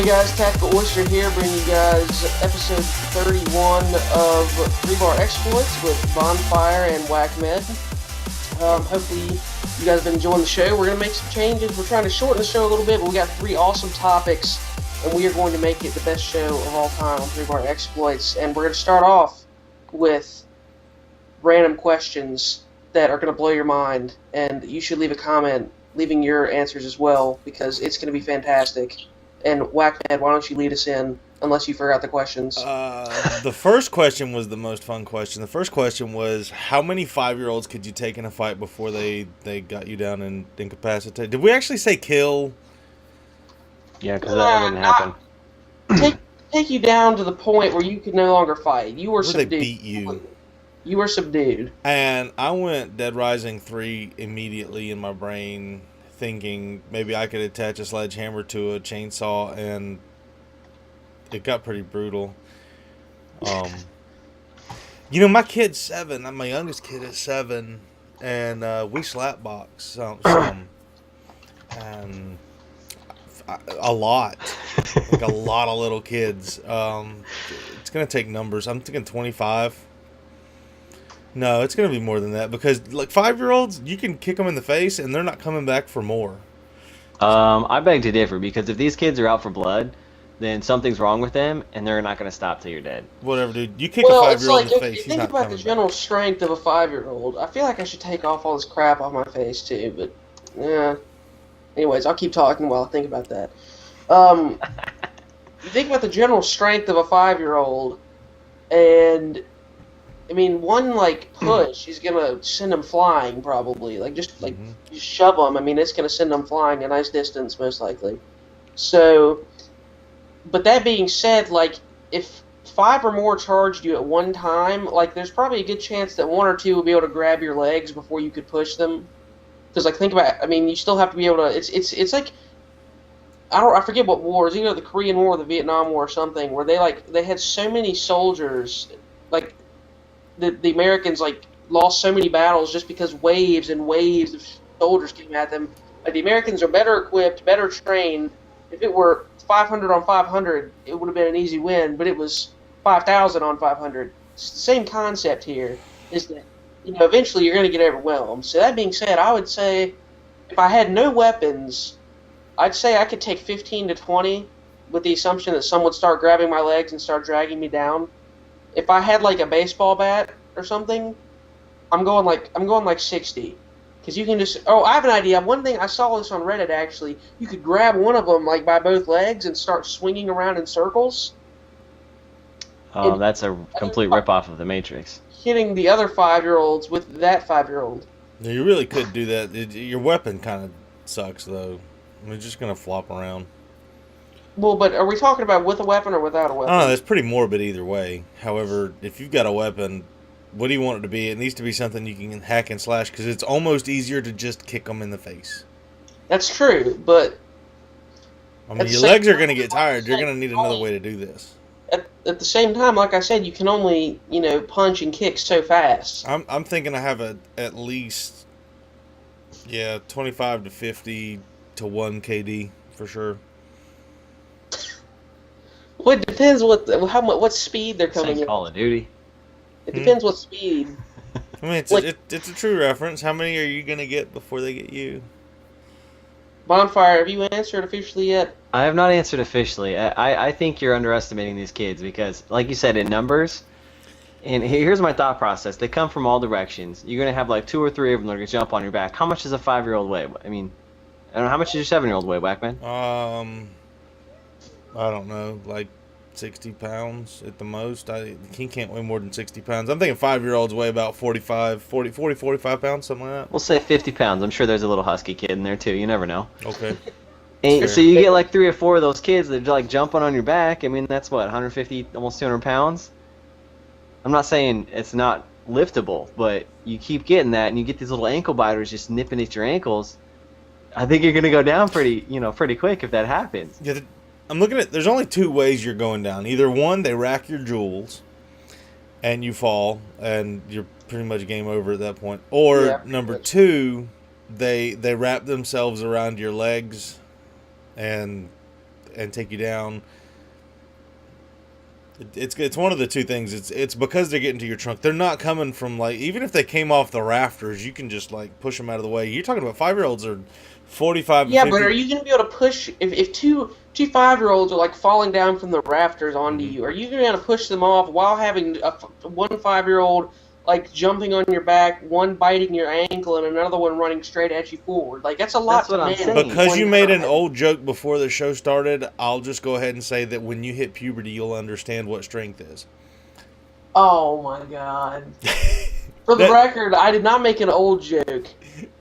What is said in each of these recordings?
guys, TacticalOyster here, bringing you guys episode 31 of 3-Bar Exploits with Bondfire and Whackmed. Hopefully you guys have been enjoying the show. We're going to make some changes. We're trying to shorten the show a little bit, but we got 3 awesome topics, and we are going to make it the best show of all time on 3-Bar Exploits. And we're going to start off with random questions that are going to blow your mind, and you should leave a comment leaving your answers as well, because it's going to be fantastic. And Whackhead, why don't you lead us in, unless you forgot the questions? The first question was the most fun question. The first question was, how many 5-year-olds could you take in a fight before they got you down and incapacitated? Did we actually say kill? Yeah, because that wouldn't happen. Take you down to the point where you could no longer fight. You were subdued. They beat you. You were subdued. And I went Dead Rising 3 immediately in my brain, thinking maybe I could attach a sledgehammer to a chainsaw, and it got pretty brutal. My kid's 7. My youngest kid is 7, and we slap box some, and a lot, like a lot of little kids. It's gonna take numbers. I'm thinking 25. No, it's going to be more than that, because like 5-year-olds, you can kick them in the face and they're not coming back for more. I beg to differ, because if these kids are out for blood, then something's wrong with them, and they're not going to stop till you're dead. Whatever, dude. You kick a 5-year-old in the face, he's not coming back. Think about the general strength of a 5-year-old. I feel like I should take off all this crap off my face too, but yeah. Anyways, I'll keep talking while I think about that. You think about the general strength of a 5-year-old, and I mean, one, push, he's going to send them flying, probably. Just shove them. I mean, it's going to send them flying a nice distance, most likely. So, but that being said, if 5 or more charged you at one time, there's probably a good chance that 1 or 2 will be able to grab your legs before you could push them. Because, think about it. I mean, you still have to be able to, it's like, I forget what wars, either the Korean War or the Vietnam War or something, where they had so many soldiers, the Americans lost so many battles just because waves and waves of soldiers came at them. The Americans are better equipped, better trained. If it were 500 on 500, it would have been an easy win, but it was 5,000 on 500. It's the same concept here, is that eventually you're going to get overwhelmed. So that being said, I would say if I had no weapons, I'd say I could take 15 to 20 with the assumption that some would start grabbing my legs and start dragging me down. If I had a baseball bat or something, I'm going 60, because you can just. Oh, I have an idea. One thing, I saw this on Reddit actually. You could grab one of them by both legs and start swinging around in circles. Oh, that's a complete ripoff of the Matrix. Hitting the other 5-year-olds with that 5-year-old. Yeah, you really could do that. Your weapon kind of sucks though. You're just gonna flop around. Well, but are we talking about with a weapon or without a weapon? I don't know, that's pretty morbid either way. However, if you've got a weapon, what do you want it to be? It needs to be something you can hack and slash, because it's almost easier to just kick them in the face. That's true, but I mean, your legs are going to get tired. You're going to need another way to do this. At the same time, like I said, you can only, punch and kick so fast. I'm thinking I have at least, 25 to 50 to 1 KD for sure. Well, it depends what speed they're coming in. Call of Duty. It depends what speed. I mean, it's a true reference. How many are you going to get before they get you? Bonfire, have you answered officially yet? I have not answered officially. I think you're underestimating these kids, because, like you said, in numbers, and here's my thought process. They come from all directions. You're going to have 2 or 3 of them that are going to jump on your back. How much does a 5-year-old weigh? I mean, I don't know. How much does your 7-year-old weigh, Whackman? I don't know, 60 pounds at the most. He can't weigh more than 60 pounds. I'm thinking 5-year-olds weigh about 40, 45 pounds, something like that. We'll say 50 pounds. I'm sure there's a little husky kid in there, too. You never know. Okay. And so you get 3 or 4 of those kids that are jumping on your back. I mean, that's what, 150, almost 200 pounds? I'm not saying it's not liftable, but you keep getting that, and you get these little ankle biters just nipping at your ankles. I think you're going to go down pretty quick if that happens. Yeah, I'm looking at, there's only 2 ways you're going down. Either one, they rack your jewels and you fall and you're pretty much game over at that point. Or number 2, they wrap themselves around your legs and and take you down. It's one of the two things. It's because they're getting to your trunk. They're not coming from, like, even if they came off the rafters, you can just, like, push them out of the way. You're talking about 5-year-olds are 45 Yeah, to 50. but are you going to be able to push, if two 5-year-olds are, like, falling down from the rafters onto you, are you going to be able to push them off while having one 5-year-old, like, jumping on your back, one biting your ankle, and another one running straight at you forward? Like, that's a lot That's what I'm saying. Because you made an old joke before the show started, I'll just go ahead and say that when you hit puberty, you'll understand what strength is. Oh, my God. For the record, I did not make an old joke.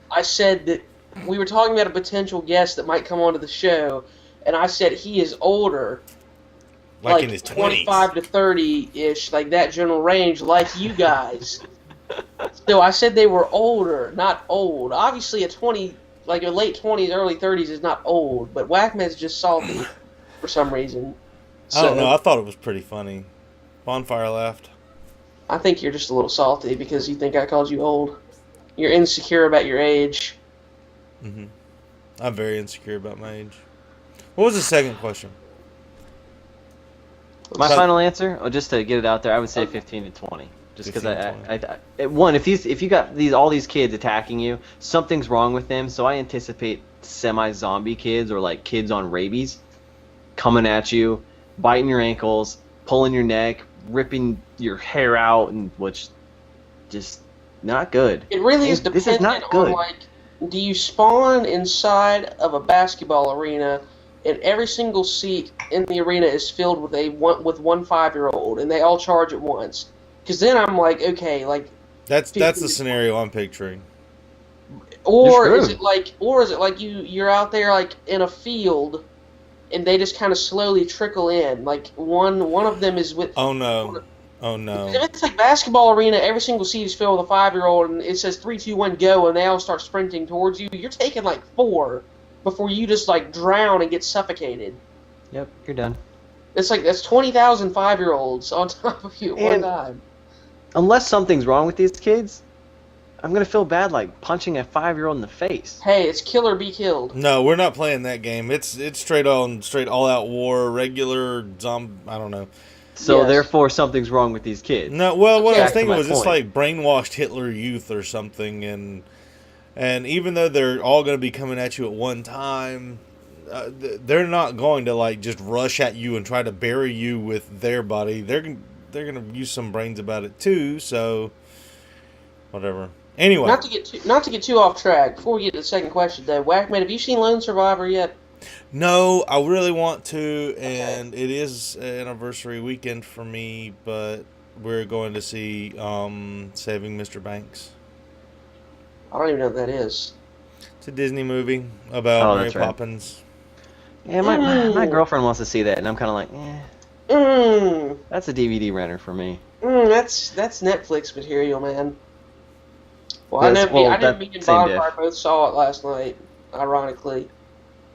I said that we were talking about a potential guest that might come onto the show, and I said he is older, like in his 25 to 30-ish, like that general range, like you guys. So I said they were older, not old. Obviously, a 20, like a late 20s, early 30s is not old, but Whackman's just salty for some reason. I don't know. I thought it was pretty funny. Bondfire laughed. I think you're just a little salty because you think I called you old. You're insecure about your age. Mm-hmm. I'm very insecure about my age. What was the second question? My final answer, just to get it out there, I would say 15 to 20. Just because one, if you got all these kids attacking you, something's wrong with them. So I anticipate semi-zombie kids or like kids on rabies coming at you, biting your ankles, pulling your neck, ripping your hair out, and which just not good. It really is dependent this is not good. on, like, do you spawn inside of a basketball arena and every single seat in the arena is filled with one 5-year-old and they all charge at once? Because then I'm like, okay, like that's the scenario I'm picturing. Or is it like you're out there like in a field and they just kind of slowly trickle in, like one of them is with. Oh no. If it's like basketball arena, every single seat is filled with a 5-year-old, and it says 3, 2, 1, go, and they all start sprinting towards you. You're taking like 4 before you just like drown and get suffocated. Yep, you're done. It's like that's 20,000 5-year-olds on top of you at one time. Unless something's wrong with these kids, I'm gonna feel bad like punching a 5-year-old in the face. Hey, it's kill or be killed. No, we're not playing that game. It's straight all out war, regular zombie. I don't know. So therefore, something's wrong with these kids. No, well, what I was thinking was point. it's like brainwashed Hitler Youth or something, and even though they're all going to be coming at you at one time, they're not going to like just rush at you and try to bury you with their body. They're going to use some brains about it too. So whatever. Anyway, not to get too off track. Before we get to the second question, though, Whackman, have you seen Lone Survivor yet? No, I really want to, and it is an anniversary weekend for me, but we're going to see Saving Mr. Banks. I don't even know what that is. It's a Disney movie about Mary Poppins. Yeah, my girlfriend wants to see that, and I'm kind of like, That's a DVD renter for me. That's Netflix material, man. Well, I know me and Bondfire both saw it last night, ironically.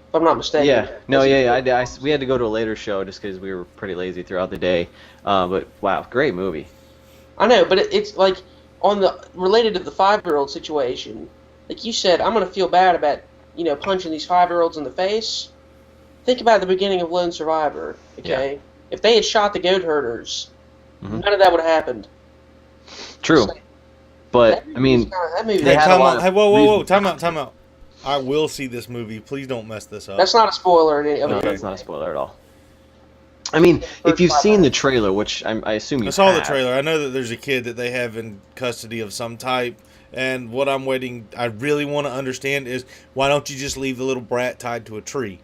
If I'm not mistaken. Yeah. No, yeah. We had to go to a later show just because we were pretty lazy throughout the day. But wow, great movie. I know, but it's like related to the 5-year-old situation. Like you said, I'm gonna feel bad about punching these 5-year-olds in the face. Think about the beginning of Lone Survivor. Okay, if they had shot the goat herders, none of that would have happened. True, but I mean, whoa, time out. I will see this movie. Please don't mess this up. That's not a spoiler. No, that's not a spoiler at all. I mean, if you've seen the trailer, which I assume you have. I saw the trailer. I know that there's a kid that they have in custody of some type, and what I really want to understand is, why don't you just leave the little brat tied to a tree?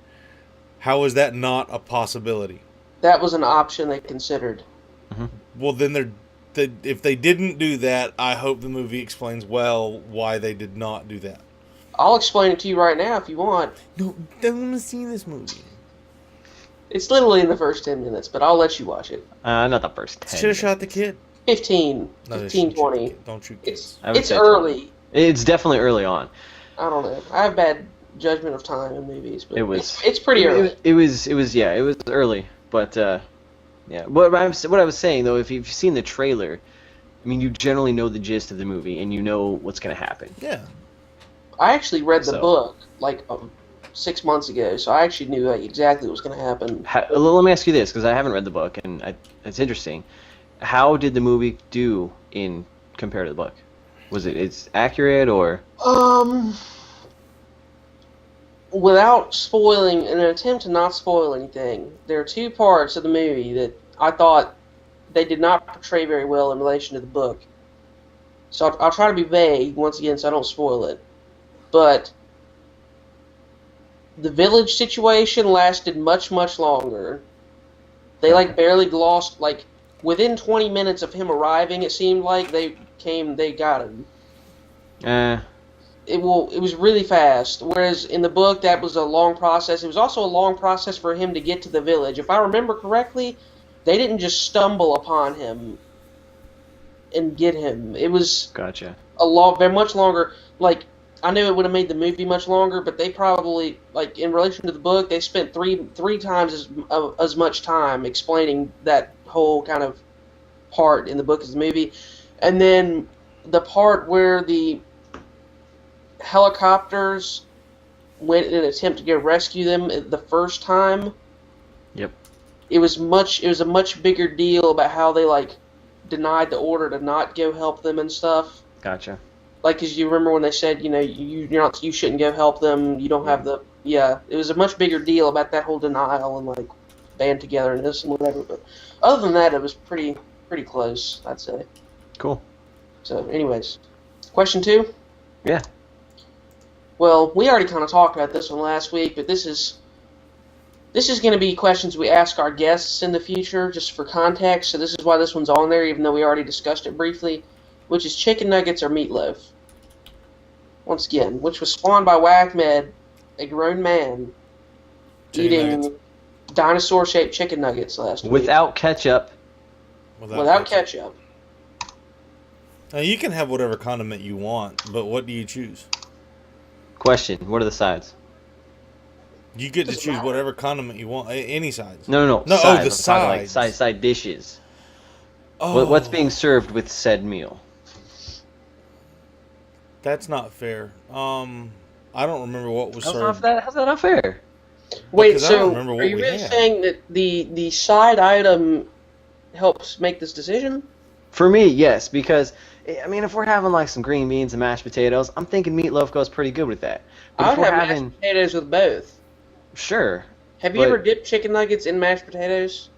How is that not a possibility? That was an option they considered. Mm-hmm. Well, then if they didn't do that, I hope the movie explains well why they did not do that. I'll explain it to you right now if you want. No, I don't want to see this movie. It's literally in the first 10 minutes, but I'll let you watch it. Not the first 10. Should have shot the kid. 15, No, 15, 20. Don't shoot kids. It's early. It's definitely early on. I don't know. I have bad judgment of time in movies, but it's pretty early. It was early, but yeah. What I was saying though, if you've seen the trailer, I mean, you generally know the gist of the movie and you know what's going to happen. Yeah. I actually read the book like 6 months ago, so I actually knew exactly what was going to happen. Let me ask you this, because I haven't read the book, and it's interesting. How did the movie do in compared to the book? Was it's accurate or? Without spoiling, in an attempt to not spoil anything, there are two parts of the movie that I thought they did not portray very well in relation to the book. So I'll try to be vague once again so I don't spoil it. But the village situation lasted much, much longer. They barely glossed, within 20 minutes of him arriving, it seemed like they got him. It was really fast, whereas in the book that was a long process. It was also a long process for him to get to the village. If I remember correctly, they didn't just stumble upon him and get him. It was gotcha. Very much longer. I knew it would have made the movie much longer, but they probably, in relation to the book, they spent three times as much time explaining that whole kind of part in the book as the movie. And then the part where the helicopters went in an attempt to go rescue them the first time. Yep. It was a much bigger deal about how they denied the order to not go help them and stuff. Gotcha. Because you remember when they said, you shouldn't go help them. You don't have the It was a much bigger deal about that whole denial and band togetherness and whatever. But other than that, it was pretty close, I'd say. Cool. So, anyways, question 2. Yeah. Well, we already kind of talked about this one last week, but this is going to be questions we ask our guests in the future, just for context. So this is why this one's on there, even though we already discussed it briefly, which is chicken nuggets or meatloaf. Once again, which was spawned by Whackmed, a grown man, eating dinosaur-shaped chicken nuggets last week. Without ketchup. Without ketchup. Now, you can have whatever condiment you want, but what do you choose? Question, what are the sides? You get to choose whatever condiment you want, any sides. No. Sides. The sides. Side dishes. Oh. What's being served with said meal? That's not fair. I don't remember what was served. How's that not fair? Wait, so are you really saying that the side item helps make this decision? For me, yes, because if we're having some green beans and mashed potatoes, I'm thinking meatloaf goes pretty good with that. But I would have mashed potatoes with both. Sure. Have you ever dipped chicken nuggets in mashed potatoes?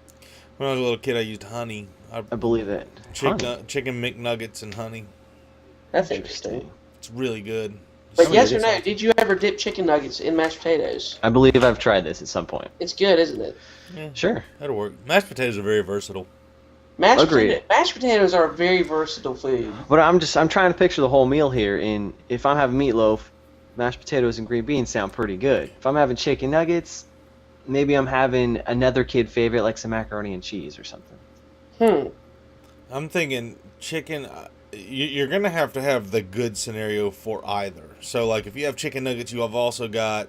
When I was a little kid, I used honey. I believe it. Chicken McNuggets and honey. That's interesting. It's really good. But yes or no, did you ever dip chicken nuggets in mashed potatoes? I believe I've tried this at some point. It's good, isn't it? Yeah, sure. That'll work. Mashed potatoes are very versatile. Mashed potatoes are a very versatile food. But I'm trying to picture the whole meal here. And if I'm having meatloaf, mashed potatoes and green beans sound pretty good. If I'm having chicken nuggets, maybe I'm having another kid favorite like some macaroni and cheese or something. I'm thinking chicken. You're gonna have to have the good scenario for either. So if you have chicken nuggets, you have also got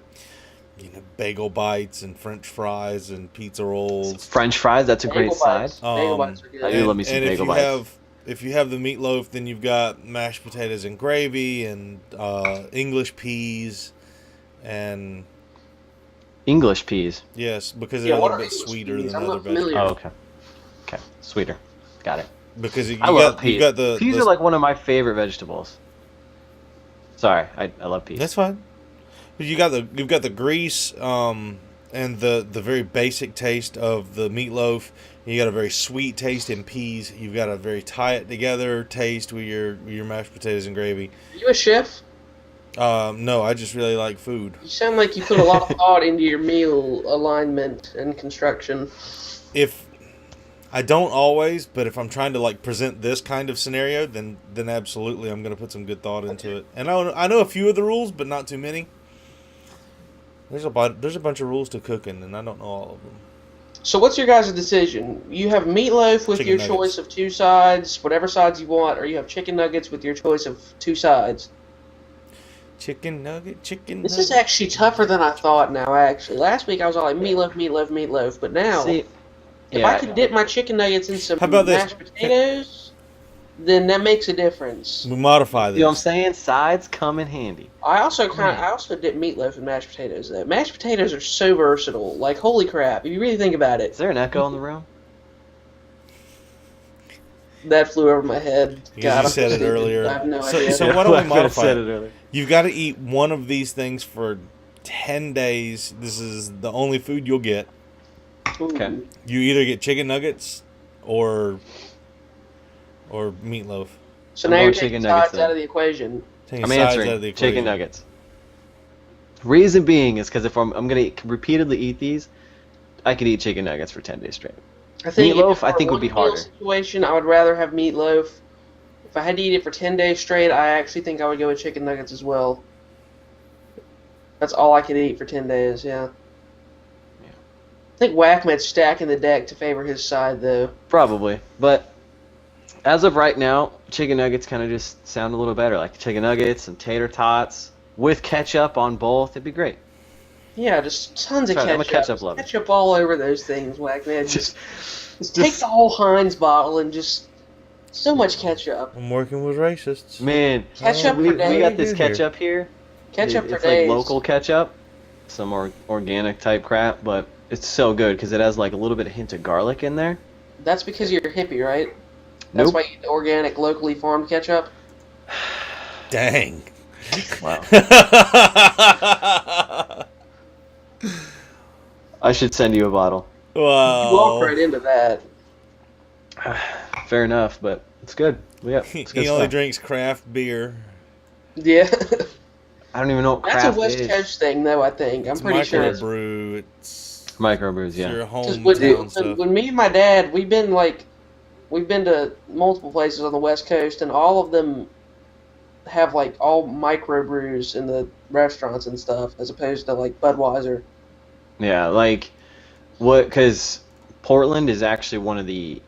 bagel bites and French fries and pizza rolls. French fries, that's a great side. Bagel bites are good. I do love me some bagel bites. If you have the meatloaf, then you've got mashed potatoes and gravy and English peas and... English peas? Yes, because they're a little bit sweeter than other vegetables. Oh, okay. Okay, sweeter. Got it. Because I love peas. You got the peas are one of my favorite vegetables. Sorry, I love peas. That's fine. You've got the grease and the very basic taste of the meatloaf. You got a very sweet taste in peas. You've got a very tie it together taste with your mashed potatoes and gravy. Are you a chef? No, I just really like food. You sound like you put a lot of thought into your meal alignment and construction. If I don't always, but if I'm trying to present this kind of scenario, then absolutely I'm going to put some good thought into it. And I know a few of the rules, but not too many. There's a bunch of rules to cooking, and I don't know all of them. So what's your guys' decision? You have meatloaf with your choice of 2 sides, whatever sides you want, or you have chicken nuggets with your choice of 2 sides? Chicken nugget. This is actually tougher than I thought now, actually. Last week I was all like meatloaf, but now... See, if I could dip my chicken nuggets in some mashed potatoes... then that makes a difference. We modify this. You know what I'm saying? Sides come in handy. I also dip meatloaf in mashed potatoes though. Mashed potatoes are so versatile. Like holy crap! If you really think about it. Is there an echo in the room? That flew over my head. You said it earlier. I have no idea. So why don't we modify said it? it earlier. You've got to eat one of these things for 10 days. This is the only food you'll get. Okay. You either get chicken nuggets or meatloaf. So I'm now you're going taking chicken nuggets sides out of the equation. Taking I'm sides answering out of the equation. chicken nuggets. Reason being is because if I'm going to repeatedly eat these, I could eat chicken nuggets for 10 days straight. I think Meatloaf, if I think, would be for a one-meal harder. Situation, I would rather have meatloaf. If I had to eat it for 10 days straight, I actually think I would go with chicken nuggets as well. That's all I could eat for 10 days, yeah. I think Whackman's stacking the deck to favor his side, though. Probably. But as of right now, chicken nuggets kind of just sound a little better. Like chicken nuggets, some tater tots, with ketchup on both. It'd be great. Yeah, just tons of Right, ketchup. I'm a ketchup lover. Ketchup all over those things, Whackman. Just take the whole Heinz bottle and just so much ketchup. I'm working with racists. Man, Ketchup we for days. got this ketchup here. Ketchup for It's days. like local ketchup, some organic type crap, but it's so good because it has like a little bit of hint of garlic in there. That's because you're a hippie, right? That's Nope. why you eat organic, locally farmed ketchup. Dang. Wow. I should send you a bottle. Wow. You walk right into that. Fair enough, but it's good. Yeah, He it's good only stuff. drinks craft beer. Yeah. I don't even know what That's craft a West is. Coast thing, though, I think. I'm It's pretty sure it's... microbrew. It's Microbrews, yeah. your 'cause hometown stuff. when me and my dad, we've been to multiple places on the West Coast, and all of them have, like, all microbrews in the restaurants and stuff, as opposed to, like, Budweiser. Yeah, like because Portland is actually one of the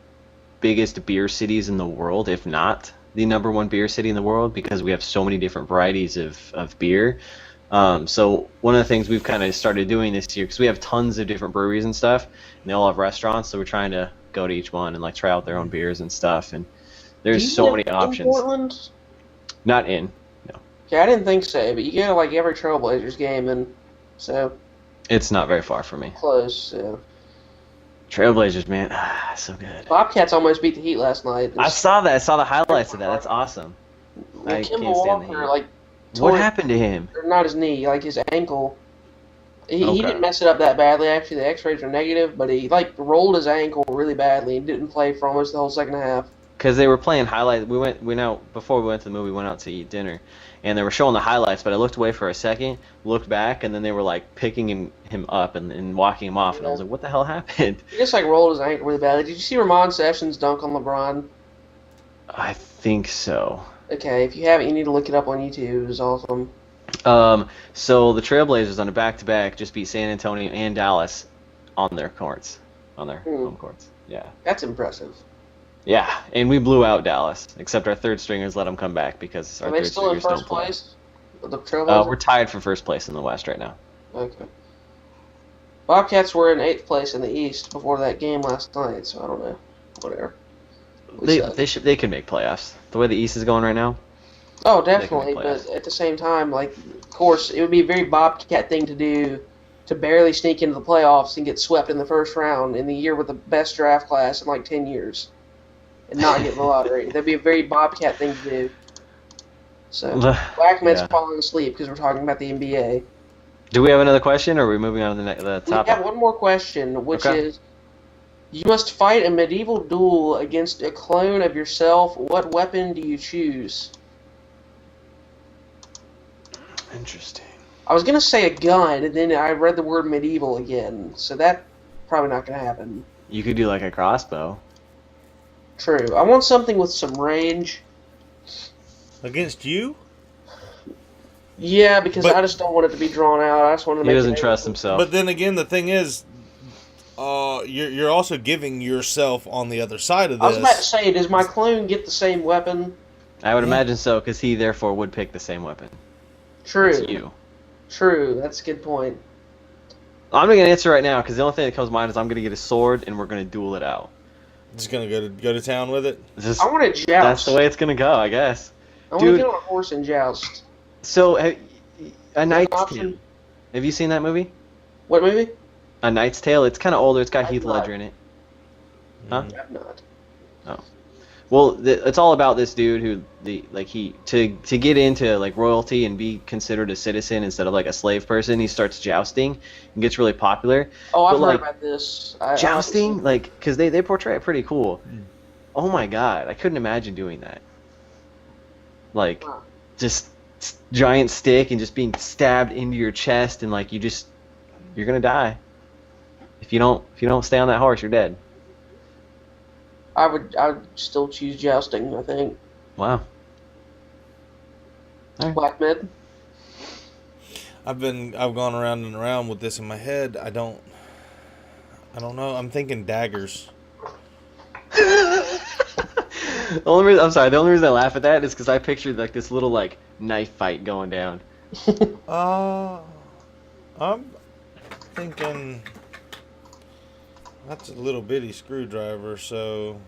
biggest beer cities in the world, if not the number one beer city in the world, because we have so many different varieties of beer. So one of the things we've kind of started doing this year, because we have tons of different breweries and stuff, and they all have restaurants, so we're trying to go to each one and like try out their own beers and stuff. And Do there's you so live many in options. Portland? Not in. Yeah, I didn't think so, but you go to, like, every Trailblazers game, and so It's not very far from me. close, so... Trailblazers, man, so good. Bobcats almost beat the Heat last night. I saw that. I saw the highlights of that. That's awesome. I Kemba can't stand the Walker, Heat. like, What tore- happened to him? or not his knee, like his ankle. He Okay. didn't mess it up that badly. Actually, the X-rays are negative, but he like rolled his ankle really badly and didn't play for almost the whole second half. Because they were playing highlights. We out before we went to the movie. We went out to eat dinner, and they were showing the highlights. But I looked away for a second, looked back, and then they were like picking him up and walking him off. And I was like, "What the hell happened?" He just like rolled his ankle really badly. Did you see Ramon Sessions dunk on LeBron? I think so. Okay, if you haven't, you need to look it up on YouTube. It was awesome. So the Trailblazers on a back-to-back just beat San Antonio and Dallas on their courts, on their home courts. Yeah. That's impressive. Yeah, and we blew out Dallas, except our third stringers let them come back because our Are they third still in stringers first don't play. place? The Trailblazers? We're tied for first place in the West right now. Okay. Bobcats were in 8th place in the East before that game last night, so I don't know. Whatever. They could make playoffs. The way the East is going right now. Oh, They can definitely, make but playoffs. at the same time, like, of course, it would be a very Bobcat thing to do to barely sneak into the playoffs and get swept in the first round in the year with the best draft class in like 10 years and not get in the lottery. That'd be a very Bobcat thing to do. So, Whackman's Yeah. falling asleep because we're talking about the NBA. Do we have another question, or are we moving on to the We topic? have one more question, which Okay. is, you must fight a medieval duel against a clone of yourself. What weapon do you choose? Interesting. I was going to say a gun, and then I read the word medieval again, so that probably not going to happen. You could do like a crossbow. True. I want something with some range. Against you? Yeah, because But- I just don't want it to be drawn out. I just want to He make doesn't it trust himself. But then again, the thing is, you're also giving yourself on the other side of I was about to this. say, does my clone get the same weapon? I would imagine so, because he therefore would pick the same weapon. True. It's you. True. That's a good point. I'm not gonna answer right now, because the only thing that comes to mind is I'm gonna get a sword and we're gonna duel it out. Just gonna go to town with it. Just, I want to joust. that's the way it's gonna go, I guess. I want to get on a horse and joust. So, A Knight's option? Tale. Have you seen that movie? What movie? A Knight's Tale. It's kind of older. It's got I've Heath not. Ledger in it. Huh? I'm not. Oh. Well, it's all about this dude who to get into like royalty and be considered a citizen instead of like a slave person. He starts jousting and gets really popular. Oh, I've But, heard like, about this. Jousting, like, because they portray it pretty cool. Oh my god, I couldn't imagine doing that. Like, Wow. just giant stick and just being stabbed into your chest, and like you're gonna die if you don't stay on that horse. You're dead. I would still choose jousting, I think. Wow. Black Mid. I've gone around and around with this in my head. I don't know. I'm thinking daggers. The only reason I laugh at that is because I pictured like this little like knife fight going down. I'm thinking that's a little bitty screwdriver, so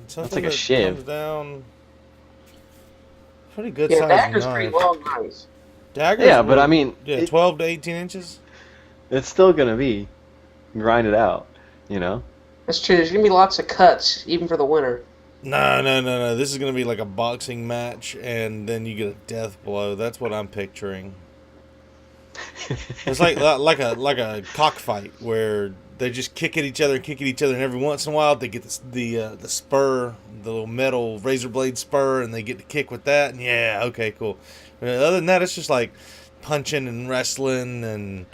something like a that shiv. comes down pretty good Yeah, size dagger's knife. pretty long, nice. Daggers, Yeah, but I mean, 12 to 18 inches. it's still gonna be grind it out, you know. That's true. There's gonna be lots of cuts, even for the winter. No. This is gonna be like a boxing match, and then you get a death blow. That's what I'm picturing. It's like a cockfight where they just kick at each other, and every once in a while they get the spur, the little metal razor blade spur, and they get to kick with that. And yeah, okay, cool. Other than that, it's just like punching and wrestling, and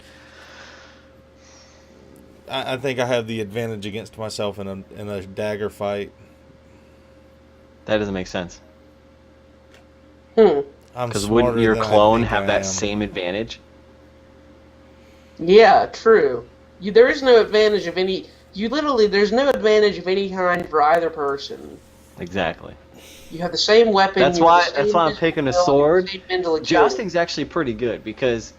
I think I have the advantage against myself in a dagger fight. That doesn't make sense. Because wouldn't your clone have that same advantage? Yeah, true. There is no advantage of any. There's no advantage of any kind for either person. Exactly. You have the same weapon. That's why I'm picking a sword. Jousting. Jousting's actually pretty good because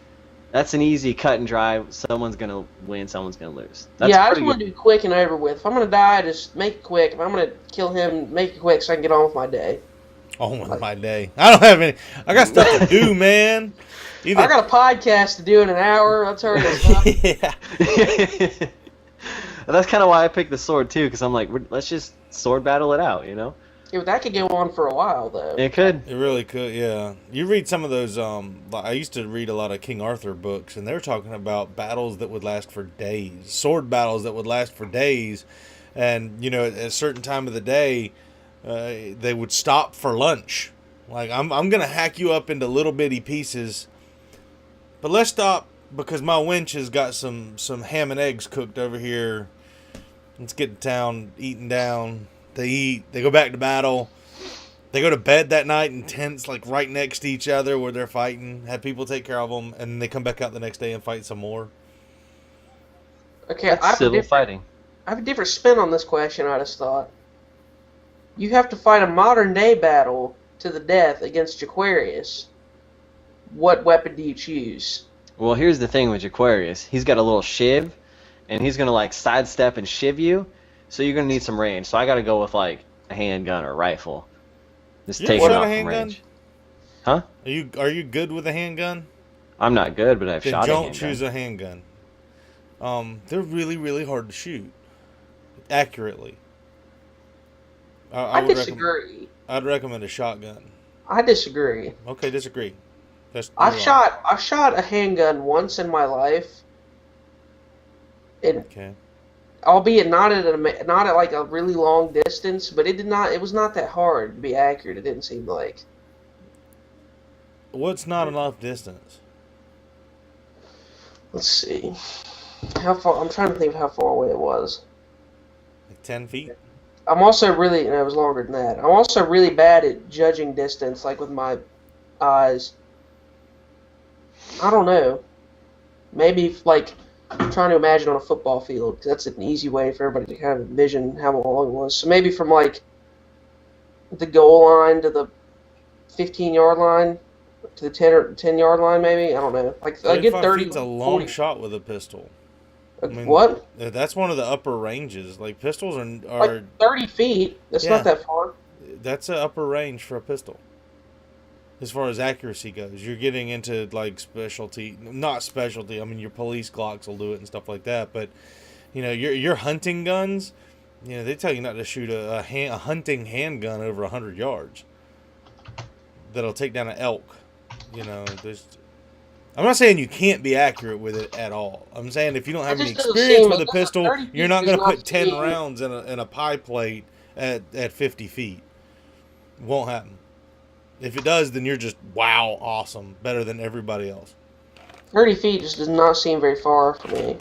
that's an easy cut and dry. Someone's gonna win, someone's gonna lose. That's I just want to do quick and over with. If I'm gonna die, just make it quick. If I'm gonna kill him, make it quick so I can get on with my day. On with my day. I don't have any. I got stuff to do, man. I got a podcast to do in an hour. That's already stuff. Yeah. That's kind of why I picked the sword too, because I'm like, let's just sword battle it out, you know? Yeah, but that could go on for a while, though. It could. It really could, yeah. You read some of those, I used to read a lot of King Arthur books, and they were talking about battles that would last for days. Sword battles that would last for days. And, you know, at a certain time of the day, they would stop for lunch. Like, I'm going to hack you up into little bitty pieces, but let's stop because my wench has got some ham and eggs cooked over here. Let's get to town, eating down. They eat, they go back to battle. They go to bed that night in tents like right next to each other where they're fighting, have people take care of them, and then they come back out the next day and fight some more. Okay, That's civil fighting. I have a different spin on this question, I just thought. You have to fight a modern-day battle to the death against Jaquarius. What weapon do you choose? Well, here's the thing with Jaquarius. He's got a little shiv, and he's going to, like, sidestep and shiv you, so you're going to need some range. So I got to go with, like, a handgun or a rifle. Just take it off from range. Huh? Are you good with a handgun? I'm not good, but I've Then shot a handgun. don't choose a handgun. They're really, really hard to shoot accurately. I disagree. I'd recommend a shotgun. I disagree. Okay, disagree. I've shot a handgun once in my life, and okay. Albeit not at like a really long distance, but it was not that hard to be accurate. It didn't seem like. What's not enough distance? Let's see. How far? I'm trying to think of how far away it was. Like 10 feet? I'm also really, it was longer than that. I'm also really bad at judging distance, like with my eyes. I don't know. Maybe, like, I'm trying to imagine on a football field, because that's an easy way for everybody to kind of envision how long it was. So maybe from, like, the goal line to the 15-yard line, to the 10-yard line, maybe? I don't know. Like, I get 30 feet's a long 40. shot with a pistol. I mean, What? that's one of the upper ranges. Like pistols are Like 30 feet. That's yeah, not that far. that's an upper range for a pistol. As far as accuracy goes, you're getting into like specialty, not specialty. I mean, your police Glocks will do it and stuff like that. But you know, your hunting guns, you know, they tell you not to shoot a hunting handgun over 100 yards. That'll take down an elk. You know, I'm not saying you can't be accurate with it at all. I'm saying if you don't have any experience with a pistol, you're not going to put 10 rounds in a pie plate at 50 feet. Won't happen. If it does, then you're just, wow, awesome. Better than everybody else. 30 feet just does not seem very far for me.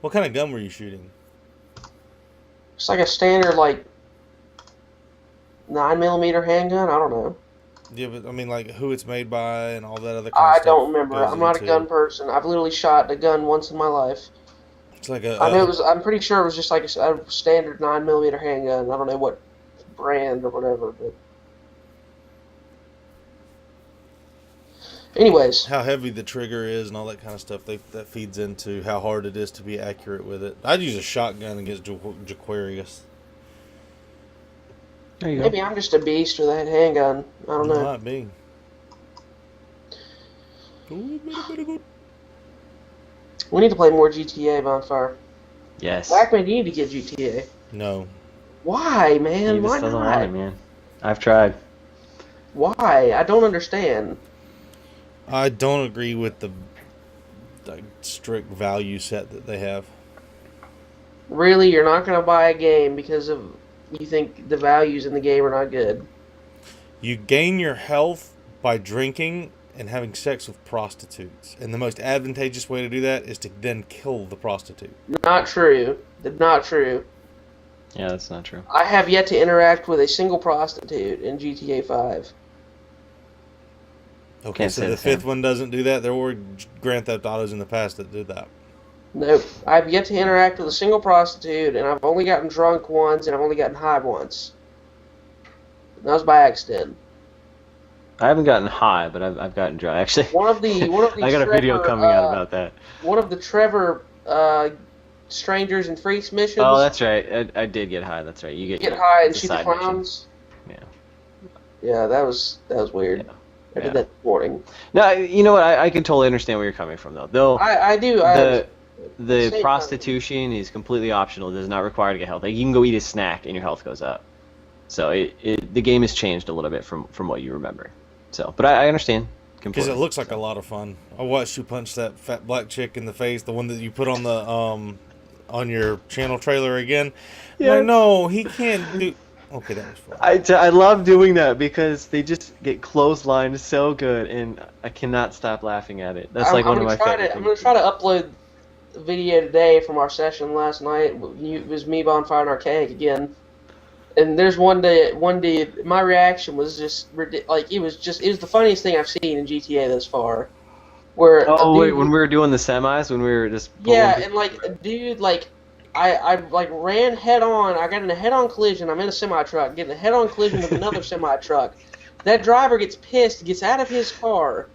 What kind of gun were you shooting? It's like a standard, like, 9mm handgun? I don't know. Yeah, but I mean, like, who it's made by and all that other kind of stuff. I don't remember. I'm not a gun person. I've literally shot a gun once in my life. It's like a... I know I'm pretty sure it was just like a standard 9mm handgun. I don't know what brand or whatever, but anyways, how heavy the trigger is and all that kind of stuff, that feeds into how hard it is to be accurate with it. I'd use a shotgun against Jaquarius. There you go. Maybe I'm just a beast with that handgun. I don't know. Might be. We need to play more GTA, Bondfire. Yes. Blackman, you need to get GTA. No. Why, man? He just Why doesn't not? want it, man. I've tried. Why? I don't understand. I don't agree with the strict value set that they have. Really, you're not going to buy a game because of you think the values in the game are not good? You gain your health by drinking and having sex with prostitutes. And the most advantageous way to do that is to then kill the prostitute. Not true. Not true. Yeah, that's not true. I have yet to interact with a single prostitute in GTA 5. Okay, Can't so say the the same. fifth one doesn't do that? There were Grand Theft Autos in the past that did that. Nope. I've yet to interact with a single prostitute, and I've only gotten drunk once, and I've only gotten high once. And that was by accident. I haven't gotten high, but I've gotten dry. Actually, One of the I got a video Trevor, coming out about that. One of the Trevor Strangers and Freaks missions. Oh, that's right. I did get high. That's right. You get high and it's a shoot the side mission. clowns. Yeah. Yeah, that was weird. Yeah. I did that this morning. No, you know what? I can totally understand where you're coming from, though. Though I do. the Same prostitution is completely optional. It does not require to get health. Like, you can go eat a snack and your health goes up. So the game has changed a little bit from what you remember. So, but I understand Because completely. it looks like a lot of fun. I watched you punch that fat black chick in the face, the one that you put on the on your channel trailer again. Yeah. Like, no, he can't do... Okay, that was fun. I love doing that because they just get clotheslined so good, and I cannot stop laughing at it. That's one of my favorite I'm going to try to upload a video today from our session last night. It was me, Bonfire, and Archaic again. And there's one day, my reaction was just like it was the funniest thing I've seen in GTA thus far. Where wait, when we were doing the semis, when we were just and like a dude, like I like ran head on. I got in a head on collision. I'm in a semi truck, getting a head on collision with another semi truck. That driver gets pissed, gets out of his car,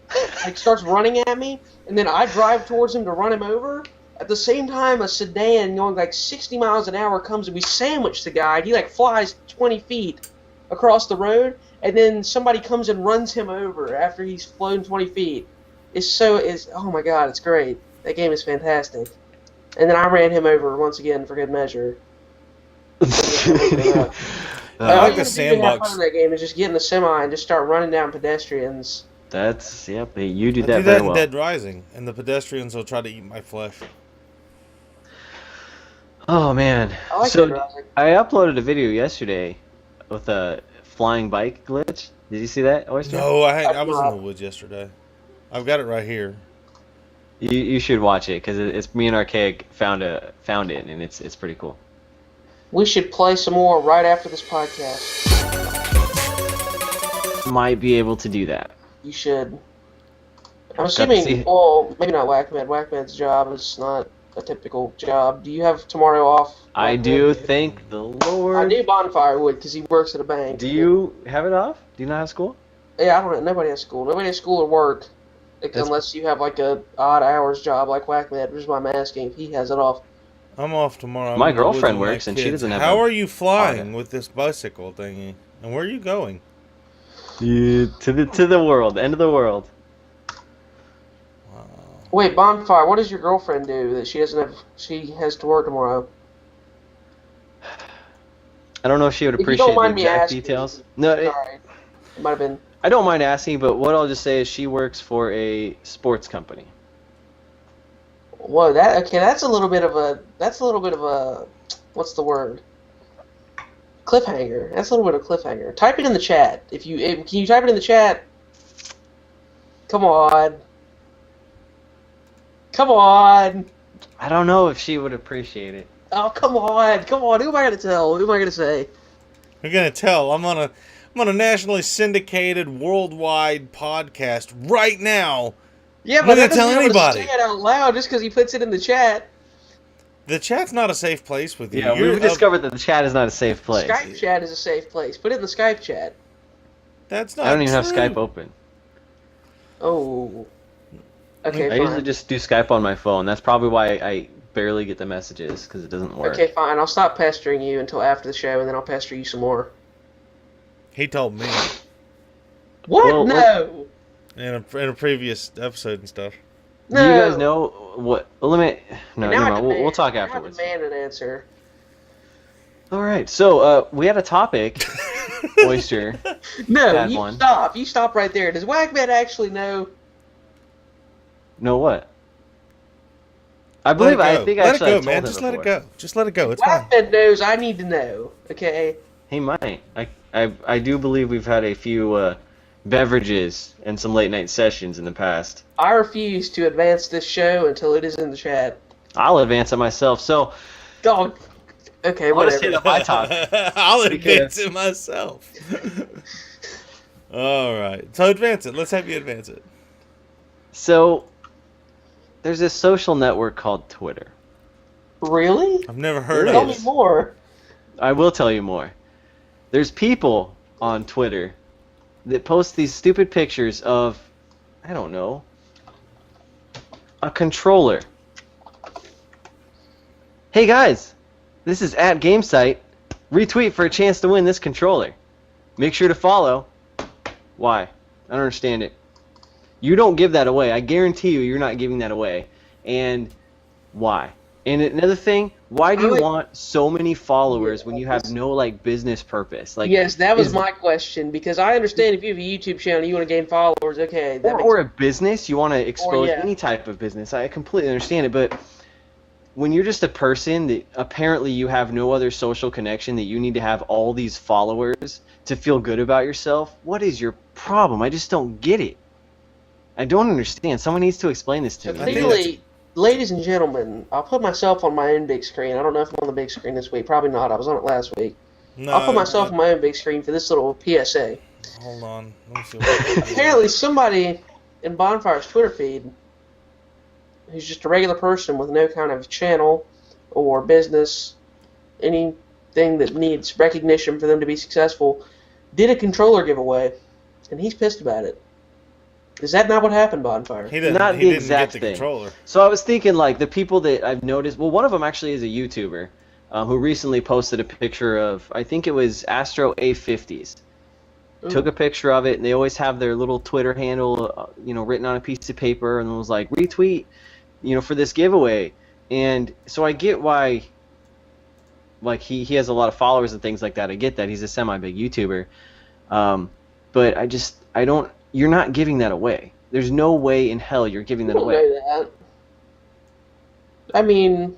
like starts running at me, and then I drive towards him to run him over. At the same time, a sedan going like 60 miles an hour comes and we sandwich the guy. He like flies 20 feet across the road, and then somebody comes and runs him over after he's flown 20 feet. Oh my god, it's great. That game is fantastic. And then I ran him over once again for good measure. I All like you the gotta do to have sandbox. fun in that game is just get in the semi and just start running down pedestrians. That's yep. You do I that do very that in well. Dead Rising, and the pedestrians will try to eat my flesh. Oh man. I like So Dead Rising. I uploaded a video yesterday with a flying bike glitch. Did you see that, Oyster? No, I was in the woods yesterday. I've got it right here. You should watch it because it's me and Archaic found it and it's pretty cool. We should play some more right after this podcast. Might be able to do that. You should. I'm to see- assuming, well, maybe not Whackman. Whackman's job is not a typical job. Do you have tomorrow off? I Whackman? do thank the Lord. I do Bonfire would because he works at a bank. Do you have it off? Do you not have school? Yeah, I don't know. Nobody has school. Nobody has school or work. Like, unless you have like a odd hours job like Whackman, which is why I'm asking if he has it off. I'm off tomorrow. My girlfriend works, and she doesn't have. How are you flying with this bicycle thingy? And where are you going? To the world, end of the world. Wow. Wait, Bondfire, what does your girlfriend do that she doesn't have? She has to work tomorrow. I don't know if she would appreciate the exact details. No, sorry, it might have been. I don't mind asking, but what I'll just say is she works for a sports company. Whoa, that's a little bit of a what's the word? Cliffhanger. That's a little bit of cliffhanger. Type it in the chat. Can you type it in the chat? Come on. Come on. I don't know if she would appreciate it. Oh, come on. Come on. Who am I going to tell? Who am I going to say? You're going to tell. I'm on a nationally syndicated worldwide podcast right now. Yeah, but I'm not going to tell anybody. Say it out loud just because he puts it in the chat. The chat's not a safe place with you. Yeah, we've discovered that the chat is not a safe place. Skype chat is a safe place. Put it in the Skype chat. That's not I don't even have true. Skype open. Oh. Okay, I fine. usually just do Skype on my phone. That's probably why I barely get the messages, because it doesn't work. Okay, fine. I'll stop pestering you until after the show, and then I'll pester you some more. He told me. What? Well, no. In a previous episode and stuff. Do you guys know what? Well, let me. No, Now never mind. We'll talk afterwards. I demand an answer. All right. So we had a topic. Oyster. No, you stop. You stop right there. Does Whackman actually know? Know what? I believe. I think let actually it go, I told man. him Just let it before. go. Just let it go. It's fine. Whackman knows. I need to know. Okay. He might. I do believe we've had a few beverages and some late night sessions in the past. I refuse to advance this show until it is in the chat. I'll advance it myself. So. Dog. Okay, I'll whatever. just hit up my talk. I'll advance it myself. All right. So advance it. Let's have you advance it. So, there's this social network called Twitter. Really? I've never heard Tell of me it. more. I will tell you more. There's people on Twitter that post these stupid pictures of, I don't know, a controller. Hey guys, this is at GameSite. Retweet for a chance to win this controller. Make sure to follow. Why? I don't understand it. You don't give that away. I guarantee you're not giving that away. And why? And another thing, why do you want so many followers when you have no business purpose? Yes, that was my question, because I understand if you have a YouTube channel, you want to gain followers. Okay, or a business, you want to expose any type of business. I completely understand it, but when you're just a person that apparently you have no other social connection, that you need to have all these followers to feel good about yourself, what is your problem? I just don't get it. I don't understand. Someone needs to explain this to me. Clearly, ladies and gentlemen, I'll put myself on my own big screen. I don't know if I'm on the big screen this week. Probably not. I was on it last week. No, I'll put myself on my own big screen for this little PSA. Hold on. Let me see what Apparently, somebody in Bonfire's Twitter feed who's just a regular person with no kind of channel or business, anything that needs recognition for them to be successful, did a controller giveaway, and he's pissed about it. Is that not what happened, Bondfire? He didn't get the controller. So I was thinking, the people that I've noticed. Well, one of them actually is a YouTuber who recently posted a picture of, I think it was Astro A50s. Ooh. Took a picture of it, and they always have their little Twitter handle, written on a piece of paper, and it was like, retweet, for this giveaway. And so I get why, he has a lot of followers and things like that. I get that. He's a semi-big YouTuber. But I don't. You're not giving that away. There's no way in hell you're giving that away. Know that. I mean,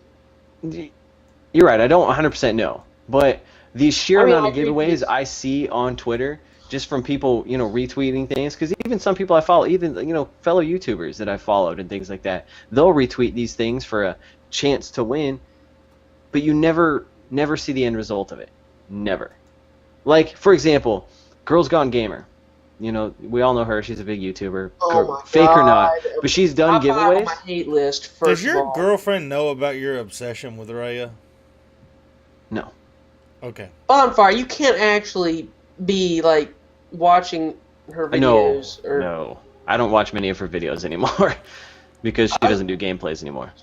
you're right. I don't 100% know, but the sheer amount of giveaways I see on Twitter, just from people, retweeting things, because even some people I follow, even fellow YouTubers that I followed and things like that, they'll retweet these things for a chance to win, but you never see the end result of it. Never. For example, Girls Gone Gamer. We all know her. She's a big YouTuber. Fake or not. But she's done giveaways. On my hate list, Does your girlfriend know about your obsession with Raya? No. Okay. Bonfire, you can't actually be, watching her videos. No. I don't watch many of her videos anymore because she doesn't do gameplays anymore.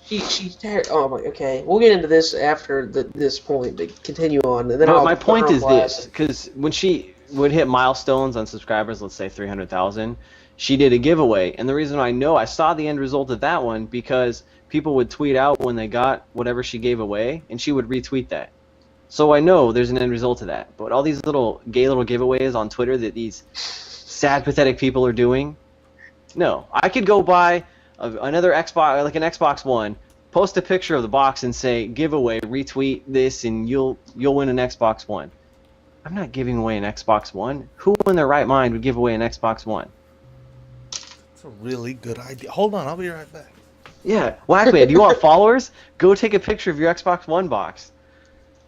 Oh my. Okay, we'll get into this after this point. But continue on, and then my point is this: because when she would hit milestones on subscribers, let's say 300,000, she did a giveaway, and the reason I know I saw the end result of that one because people would tweet out when they got whatever she gave away, and she would retweet that. So I know there's an end result of that. But all these gay little giveaways on Twitter that these sad, pathetic people are doing, no. I could go buy another Xbox, like an Xbox One, post a picture of the box and say, giveaway, retweet this, and you'll win an Xbox One. I'm not giving away an Xbox One. Who in their right mind would give away an Xbox One? That's a really good idea. Hold on, I'll be right back. Yeah, Whackman, do you want followers? Go take a picture of your Xbox One box.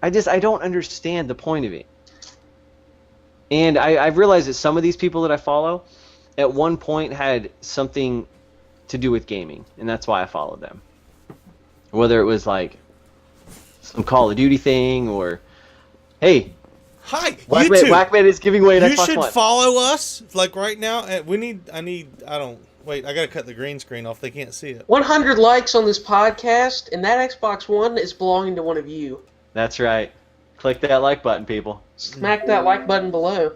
I don't understand the point of it. And I've realized that some of these people that I follow at one point had something to do with gaming, and that's why I followed them. Whether it was like some Call of Duty thing or, hey, hi, Whackman is giving away an Xbox One. You should follow us, like right now. I gotta cut the green screen off. They can't see it. 100 likes on this podcast, and that Xbox One is belonging to one of you. That's right. Click that like button, people. Smack that like button below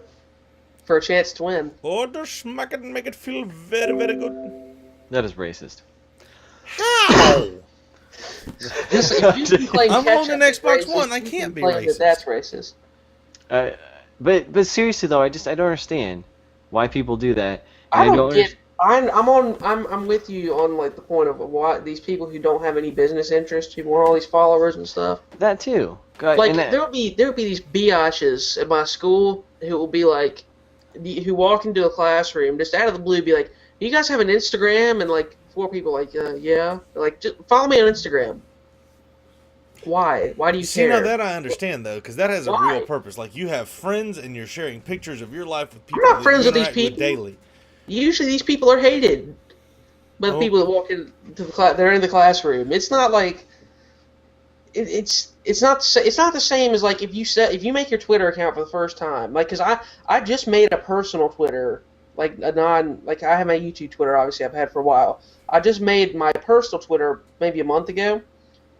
for a chance to win. Or just smack it and make it feel very, very good. That is racist. How? I'm on an Xbox One. I can't be racist. That's racist. But seriously though, I don't understand why people do that. I'm with you on like the point of why these people who don't have any business interests, who want all these followers and stuff. That too. Like there would be these biatches at my school who will be like, who walk into a classroom just out of the blue, be like, "Do you guys have an Instagram?" And like 4 people like, yeah, like just follow me on Instagram. Why? Why do you care? Now that I understand though, because that has a real purpose. Like you have friends and you're sharing pictures of your life with people. I'm not friends with these people daily. Usually these people are hated by the people that walk into the class. They're in the classroom. It's not like it's not the same as like if you make your Twitter account for the first time. Like because I just made a personal Twitter, like I have my YouTube Twitter. Obviously I've had for a while. I just made my personal Twitter maybe a month ago.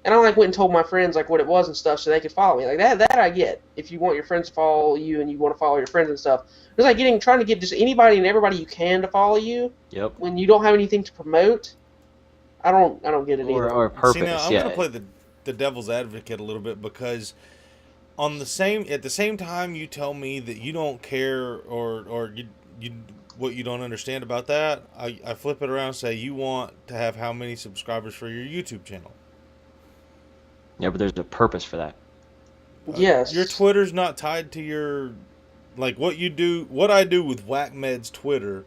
And I like went and told my friends like what it was and stuff so they could follow me. Like that I get. If you want your friends to follow you and you want to follow your friends and stuff. It's like trying to get just anybody and everybody you can to follow you. Yep. When you don't have anything to promote. I don't get it either. Or purpose. See now I'm gonna play the devil's advocate a little bit because at the same time you tell me that you don't care or you what you don't understand about that, I flip it around and say you want to have how many subscribers for your YouTube channel. Yeah, but there's a purpose for that. Yes. Your Twitter's not tied to your, like what you do. What I do with WhackMed's Twitter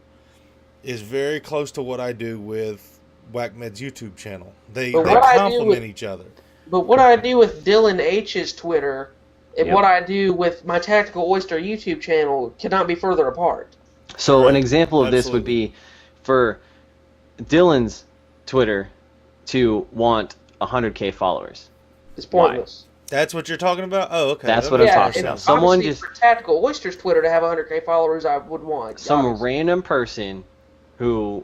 is very close to what I do with WhackMed's YouTube channel. They complement each other. But what I do with Dylan H's Twitter and what I do with my TacticalOyster YouTube channel cannot be further apart. So an example of this would be for Dylan's Twitter to want 100K followers. It's pointless. That's what you're talking about? Oh, okay. That's what I'm talking about. Someone just for TacticalOyster's Twitter to have 100K followers, I would want. Some random person who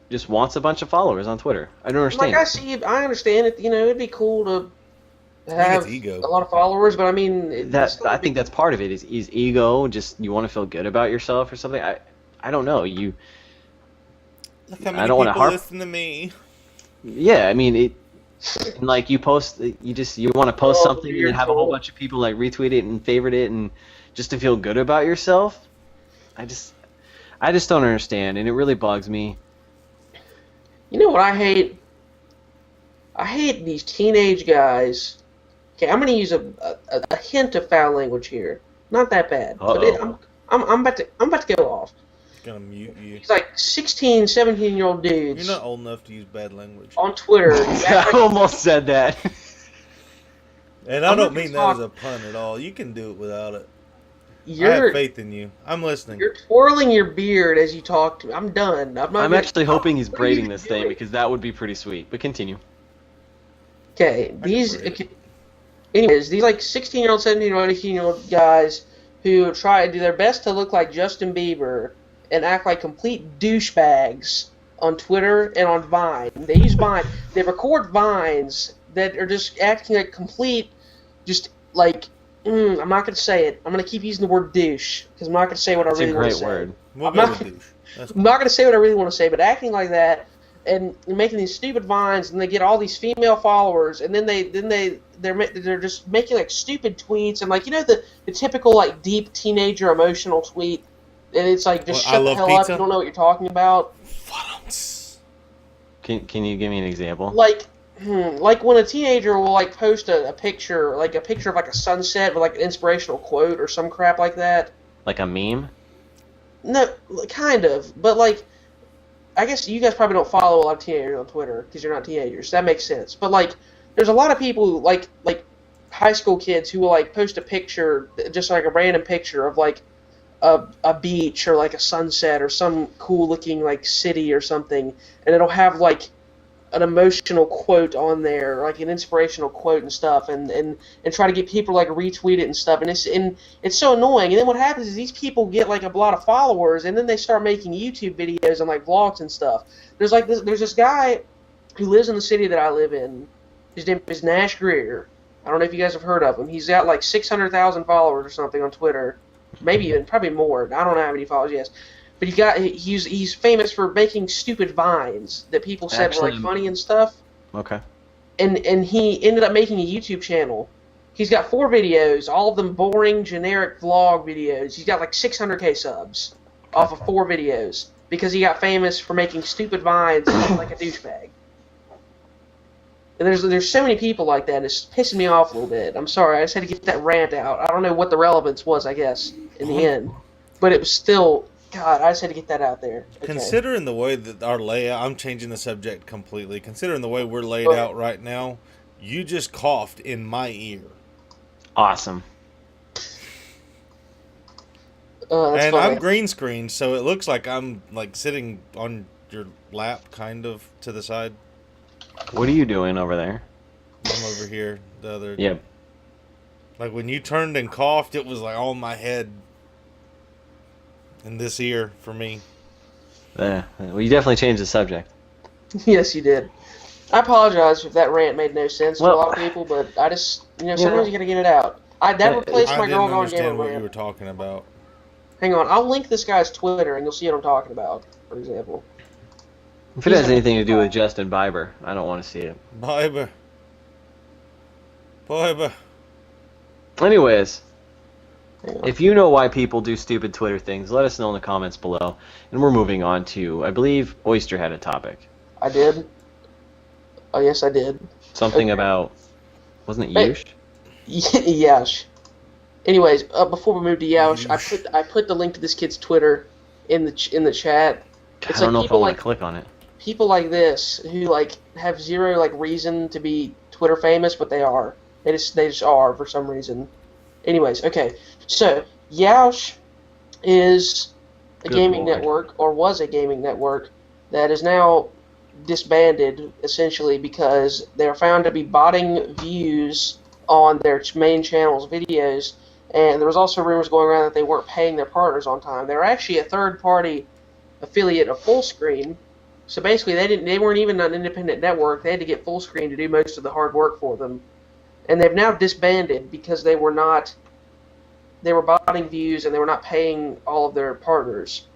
just wants a bunch of followers on Twitter. I don't understand. Like I understand it. You know, it'd be cool to have a lot of followers, but I mean, I think that's part of it. Is ego? Just you want to feel good about yourself or something? I don't know. Look how many people listen to me. Yeah, I mean and like you post, you want to post something and have a whole bunch of people like retweet it and favorite it and just to feel good about yourself. I just don't understand, and it really bugs me. You know what I hate? I hate these teenage guys. Okay, I'm going to use a hint of foul language here. Not that bad, but I'm about to go off. Gonna mute you. He's like 16, 17-year-old dudes. You're not old enough to use bad language. On Twitter. I almost said that. And I don't mean that as a pun at all. You can do it without it. I have faith in you. I'm listening. You're twirling your beard as you talk to me. I'm done. I'm actually hoping he's braiding this thing because that would be pretty sweet. But continue. Okay, anyways, these like 16-year-old, 17-year-old, 18-year-old guys who try to do their best to look like Justin Bieber and act like complete douchebags on Twitter and on Vine. They use Vine. They record Vines that are just acting like complete, just like, I'm not going to say it. I'm going to keep using the word douche, because I'm not going to say what I really want to say. It's a great word. We'll I'm go not, with douche. I'm not going to say what I really want to say, but acting like that and making these stupid Vines, and they get all these female followers, and then they're just making like stupid tweets, and like, you know, the typical like deep teenager emotional tweet, and it's like, just shut the hell up, you don't know what you're talking about. Can you give me an example? Like when a teenager will like post a picture of like a sunset with like an inspirational quote or some crap like that. Like a meme? No, kind of, but like, I guess you guys probably don't follow a lot of teenagers on Twitter because you're not teenagers. That makes sense. But like, there's a lot of people who, like high school kids who will like post a picture, just like a random picture of like a beach or like a sunset or some cool looking like city or something, and it'll have like an emotional quote on there, like an inspirational quote and stuff, and try to get people to like retweet it and stuff, and it's so annoying. And then what happens is these people get like a lot of followers, and then they start making YouTube videos and like vlogs and stuff. There's this guy who lives in the city that I live in. His name is Nash Greer. I don't know if you guys have heard of him. He's got like 600,000 followers or something on Twitter, maybe even probably more. I don't know how many followers he has. But he's famous for making stupid Vines that people said were like funny and stuff. Okay. And he ended up making a YouTube channel. He's got 4 videos, all of them boring, generic vlog videos. He's got like 600K subs off of 4 videos because he got famous for making stupid Vines like a douchebag. And there's so many people like that, and it's pissing me off a little bit. I'm sorry, I just had to get that rant out. I don't know what the relevance was, I guess, in the end. But it was still... God, I just had to get that out there. Okay. Considering the way that our layout, I'm changing the subject completely. Considering the way we're laid out right now, you just coughed in my ear. Awesome. And funny. I'm green screened, so it looks like I'm like sitting on your lap, kind of to the side. What are you doing over there? I'm over here. The other. Yep. Like when you turned and coughed, it was like on my head. In this ear, for me. Well, you definitely changed the subject. Yes, you did. I apologize if that rant made no sense to a lot of people, but I just, sometimes you gotta get it out. That replaced my Girl Gone Gamer rant. I didn't understand what you were talking about. Hang on, I'll link this guy's Twitter, and you'll see what I'm talking about, for example. If it has anything to do with Justin Bieber, I don't want to see it. Bieber. Anyways... If you know why people do stupid Twitter things, let us know in the comments below. And we're moving on to, I believe, Oyster had a topic. I did. Oh, yes, I did. Something about, wasn't it Yeousch? Yeousch. Anyways, before we move to Yeousch, I put the link to this kid's Twitter in the chat. I don't know if I want to click on it. People like this who like have zero like reason to be Twitter famous, but they are. They just are for some reason. Anyways, okay. So, Yeousch is a gaming network, or was a gaming network, that is now disbanded, essentially, because they are found to be botting views on their main channel's videos, and there was also rumors going around that they weren't paying their partners on time. They were actually a third-party affiliate of Fullscreen, so basically they weren't even an independent network. They had to get Fullscreen to do most of the hard work for them. And they've now disbanded because they were botting views and they were not paying all of their partners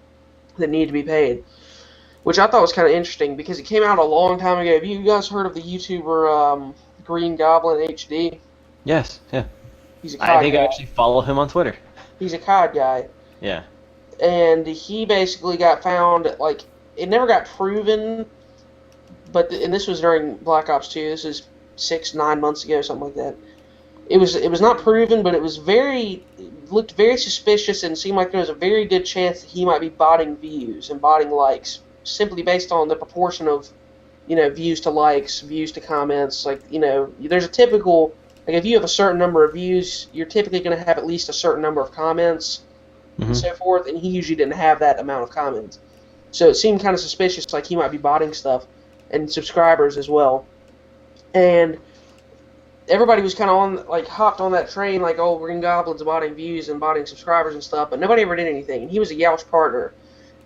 that need to be paid, which I thought was kind of interesting because it came out a long time ago. Have you guys heard of the YouTuber Green Goblin HD? Yes, yeah. He's a COD I think guy. I actually follow him on Twitter. He's a COD guy. Yeah. And he basically got found, like, it never got proven, and this was during Black Ops 2. This is 6-9 months ago, something like that. It was not proven, but it looked very suspicious and seemed like there was a very good chance that he might be botting views and botting likes simply based on the proportion of, views to likes, views to comments. Like, there's a typical, like if you have a certain number of views, you're typically going to have at least a certain number of comments and so forth, and he usually didn't have that amount of comments. So it seemed kind of suspicious, like he might be botting stuff, and subscribers as well. And everybody was kind of hopped on that train, like, oh, Green Goblin's botting views and botting subscribers and stuff, but nobody ever did anything. And he was a Yeousch partner.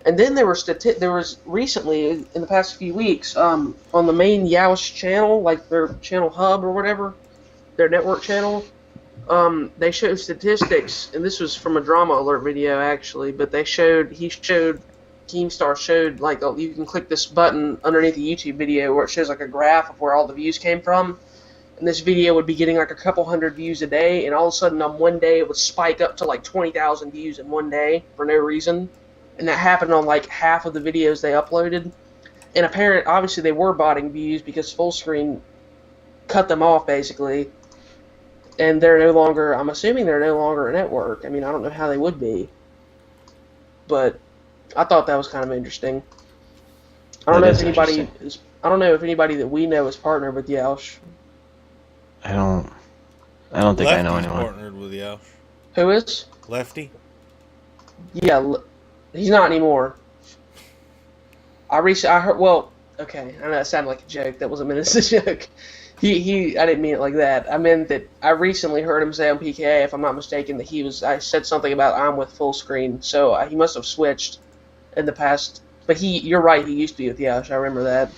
And then there was recently, in the past few weeks, on the main Yeousch channel, like their channel hub or whatever, their network channel, they showed statistics, and this was from a Drama Alert video actually, but Keemstar showed, like, you can click this button underneath the YouTube video where it shows like a graph of where all the views came from, and this video would be getting like a couple hundred views a day, and all of a sudden on one day it would spike up to like 20,000 views in one day for no reason, and that happened on like half of the videos they uploaded, and obviously they were botting views because Fullscreen cut them off basically, and I'm assuming they're no longer a network. I mean, I don't know how they would be, but I thought that was kind of interesting. I don't know if anybody that we know is partnered with Yeousch. I don't think I know anyone. Partnered with Yeousch. Who is? Lefty? Yeah, he's not anymore. I heard. Well, okay, I know that sounded like a joke. That wasn't meant as a joke. I didn't mean it like that. I meant that I recently heard him say on PKA, if I'm not mistaken, that I said something about I'm with Fullscreen, so he must have switched in the past. But you're right, he used to be with Yeousch. I remember that.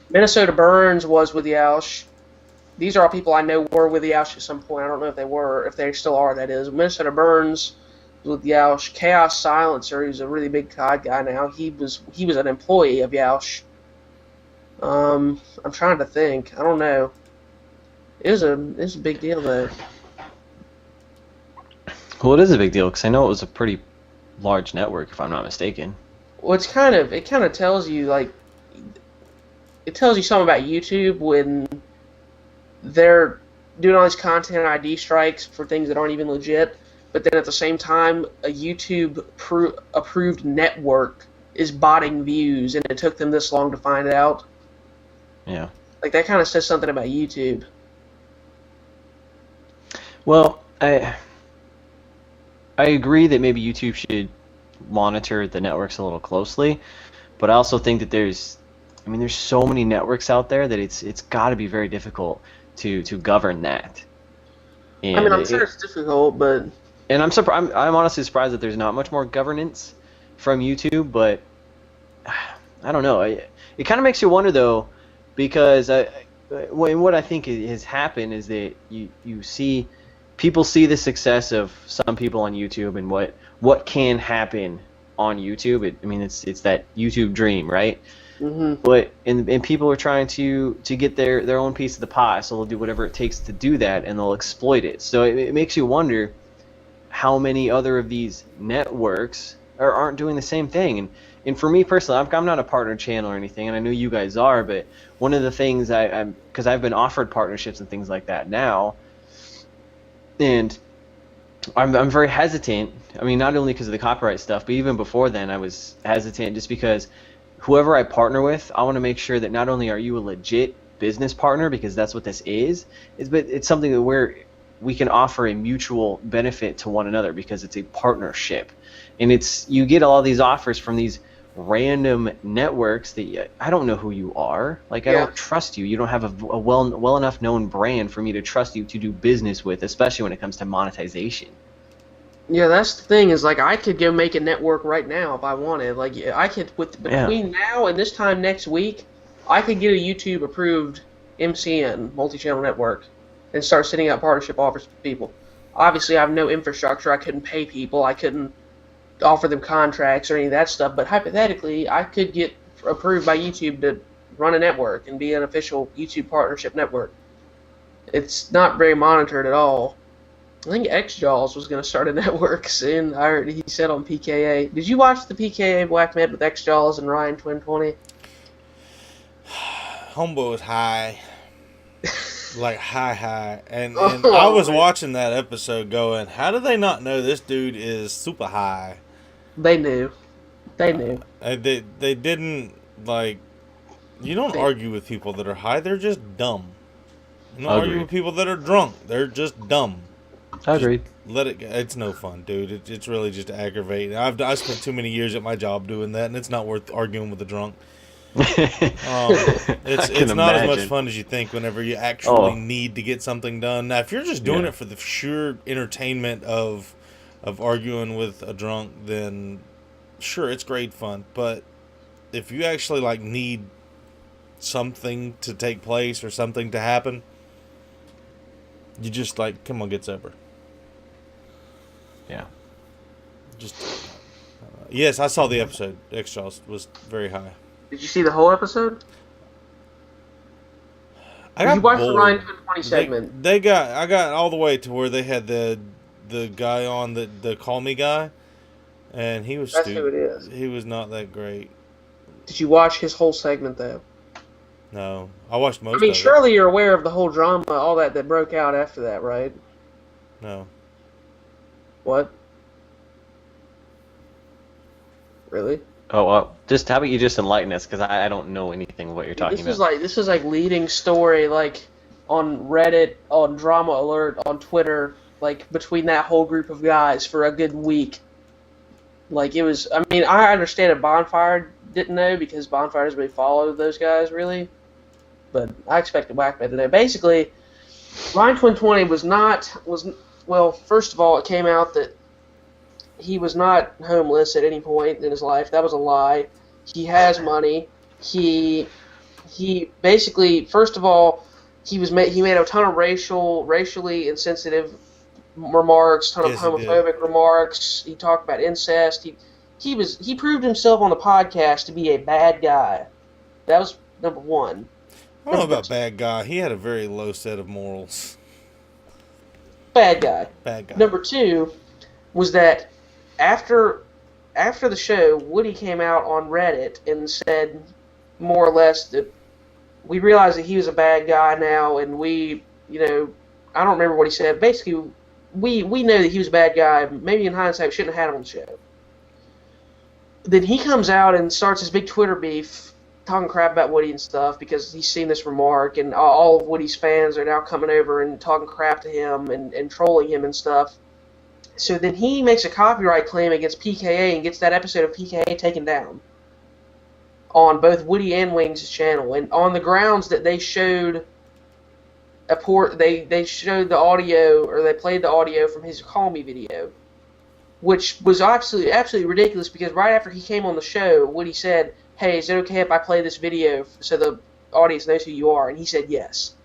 Minnesota Burns was with Yeousch. These are all people I know were with Yeousch at some point. I don't know if they still are, that is. Minnesota Burns was with Yeousch. Chaos Silencer, who's a really big COD guy now, he was an employee of Yeousch. I'm trying to think. I don't know. It's a big deal, though. Well, it is a big deal, because I know it was a pretty large network, if I'm not mistaken. Well, it kind of tells you, like, it tells you something about YouTube when they're doing all these content ID strikes for things that aren't even legit, but then at the same time, a YouTube approved network is botting views, and it took them this long to find out. Yeah. Like, that kind of says something about YouTube. Well, I agree that maybe YouTube should monitor the networks a little closely, but I also think that there's so many networks out there that it's got to be very difficult to govern that. And I mean, I'm sure it's difficult, but... And I'm honestly surprised that there's not much more governance from YouTube, but I don't know. It kind of makes you wonder, though, because what I think has happened is that people see the success of some people on YouTube and what can happen on YouTube. It's that YouTube dream, right? Mm-hmm. But and people are trying to get their own piece of the pie, so they'll do whatever it takes to do that, and they'll exploit it. So it makes you wonder how many other of these networks aren't doing the same thing. And for me personally, I'm not a partner channel or anything, and I know you guys are, but one of the things because I've been offered partnerships and things like that now, and I'm very hesitant. I mean, not only because of the copyright stuff, but even before then I was hesitant just because whoever I partner with, I want to make sure that not only are you a legit business partner, because that's what this but it's something that we can offer a mutual benefit to one another because it's a partnership. And you get all these offers from these random networks that I don't know who you are. Like, I don't trust you. You don't have a well enough known brand for me to trust you to do business with, especially when it comes to monetization. Yeah, that's the thing, is like I could go make a network right now if I wanted. Like, I could, between now and this time next week, I could get a YouTube approved MCN, multi-channel network, and start sending out partnership offers to people. Obviously, I have no infrastructure. I couldn't pay people. I couldn't offer them contracts or any of that stuff. But hypothetically, I could get approved by YouTube to run a network and be an official YouTube partnership network. It's not very monitored at all. I think XJaws was going to start a network soon. I heard he said on PKA. Did you watch the PKA Black Med with XJaws and Ryan Twin 20? Homeboy was high. Like high. And I was watching that episode going, how do they not know this dude is super high? They knew. They didn't, like, you don't argue with people that are high. They're just dumb. You don't argue with people that are drunk. They're just dumb. I agree. Let it go. It's no fun, dude. It's really just aggravating. I spent too many years at my job doing that, and it's not worth arguing with a drunk. It's not as much fun as you think whenever you actually need to get something done. Now, if you're just doing it for the sheer entertainment of arguing with a drunk, then sure, it's grade fun, but if you actually like need something to take place or something to happen, you just like, come on, get sober. Yeah. Just yes, I saw the episode. Exhaust was very high. Did you see the whole episode? Did you watch the Ryan 20 segment? I got all the way to where they had the guy on, the Call Me guy, and he was That's who it is. He was not that great. Did you watch his whole segment though? No, I watched most. I mean, of surely you're aware of the whole drama, all that broke out after that, right? No. What? Really? Oh, well, just how about you just enlighten us, because I don't know anything of what you're talking about. This is like leading story, like on Reddit, on Drama Alert, on Twitter, like between that whole group of guys for a good week. Like it was. I mean, I understand that Bondfire didn't know because Bondfire doesn't really follow those guys really, but I expected Whackman to know. Basically, Ryan 2020 well. First of all, it came out that he was not homeless at any point in his life. That was a lie. He has money. He basically, first of all, he made a ton of racially insensitive remarks, ton of homophobic remarks. He talked about incest. He proved himself on the podcast to be a bad guy. That was number one. I don't know about bad guy. He had a very low set of morals. Bad guy. Bad guy. Number two was that after the show, Woody came out on Reddit and said more or less that we realized that he was a bad guy now, and we, I don't remember what he said. Basically, we know that he was a bad guy. Maybe in hindsight, we shouldn't have had him on the show. Then he comes out and starts his big Twitter beef, talking crap about Woody and stuff because he's seen this remark, and all of Woody's fans are now coming over and talking crap to him and trolling him and stuff. So then he makes a copyright claim against PKA and gets that episode of PKA taken down on both Woody and Wings' channel, and on the grounds that they showed they showed the audio, or they played the audio from his Call Me video, which was absolutely ridiculous because right after he came on the show, Woody said, "Hey, is it okay if I play this video so the audience knows who you are?" And he said yes.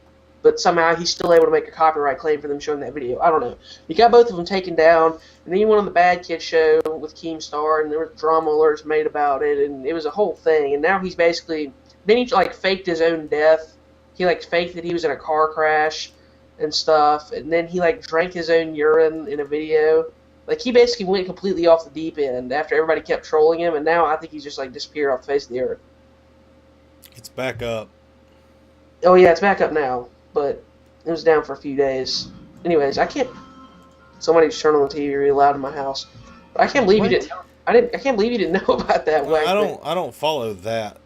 But somehow he's still able to make a copyright claim for them showing that video. I don't know. He got both of them taken down, and then he went on the Bad Kid show with Keemstar, and there were drama alerts made about it, and it was a whole thing. And now he's basically, then he faked his own death. He faked that he was in a car crash and stuff, and then he drank his own urine in a video. He basically went completely off the deep end after everybody kept trolling him, and now I think he's just disappeared off the face of the earth. It's back up. Oh yeah, it's back up now. But it was down for a few days. Anyways, I can't. Somebody just turned on the TV really loud in my house. But I can't believe you didn't. I can't believe you didn't know about that. I don't follow that.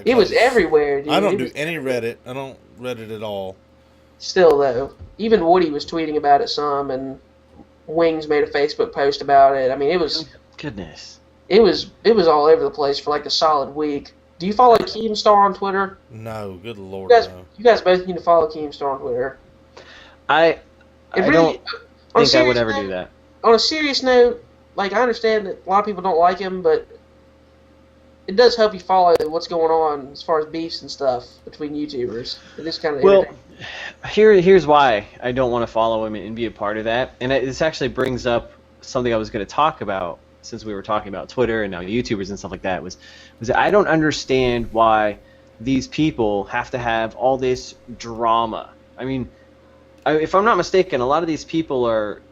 It was everywhere, dude. I don't do any Reddit. I don't Reddit at all. Still though, even Woody was tweeting about it some, and Wings made a Facebook post about it. I mean, it was goodness. It was all over the place for a solid week. Do you follow Keemstar on Twitter? No, good lord, no. You guys both need to follow Keemstar on Twitter. I don't think I would ever do that. On a serious note, I understand that a lot of people don't like him, but it does help you follow what's going on as far as beefs and stuff between YouTubers. It is kind of here's why I don't want to follow him and be a part of that. And this actually brings up something I was going to talk about, since we were talking about Twitter and now YouTubers and stuff like that, was that I don't understand why these people have to have all this drama. I mean, if I'm not mistaken, a lot of these people are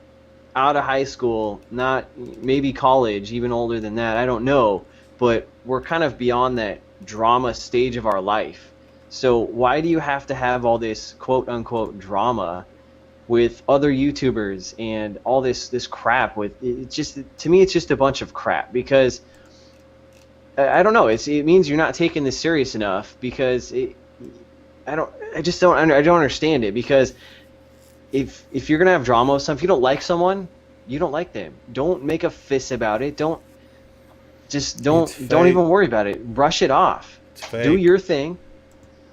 out of high school, not maybe college, even older than that, I don't know, but we're kind of beyond that drama stage of our life. So why do you have to have all this quote-unquote drama with other YouTubers and all this crap? To me it's just a bunch of crap, because I don't know, it means you're not taking this serious enough, because I don't understand it, because if you're gonna have drama with someone, if you don't like someone, you don't like them. Don't make a fuss about it. Don't even worry about it. Brush it off. Do your thing.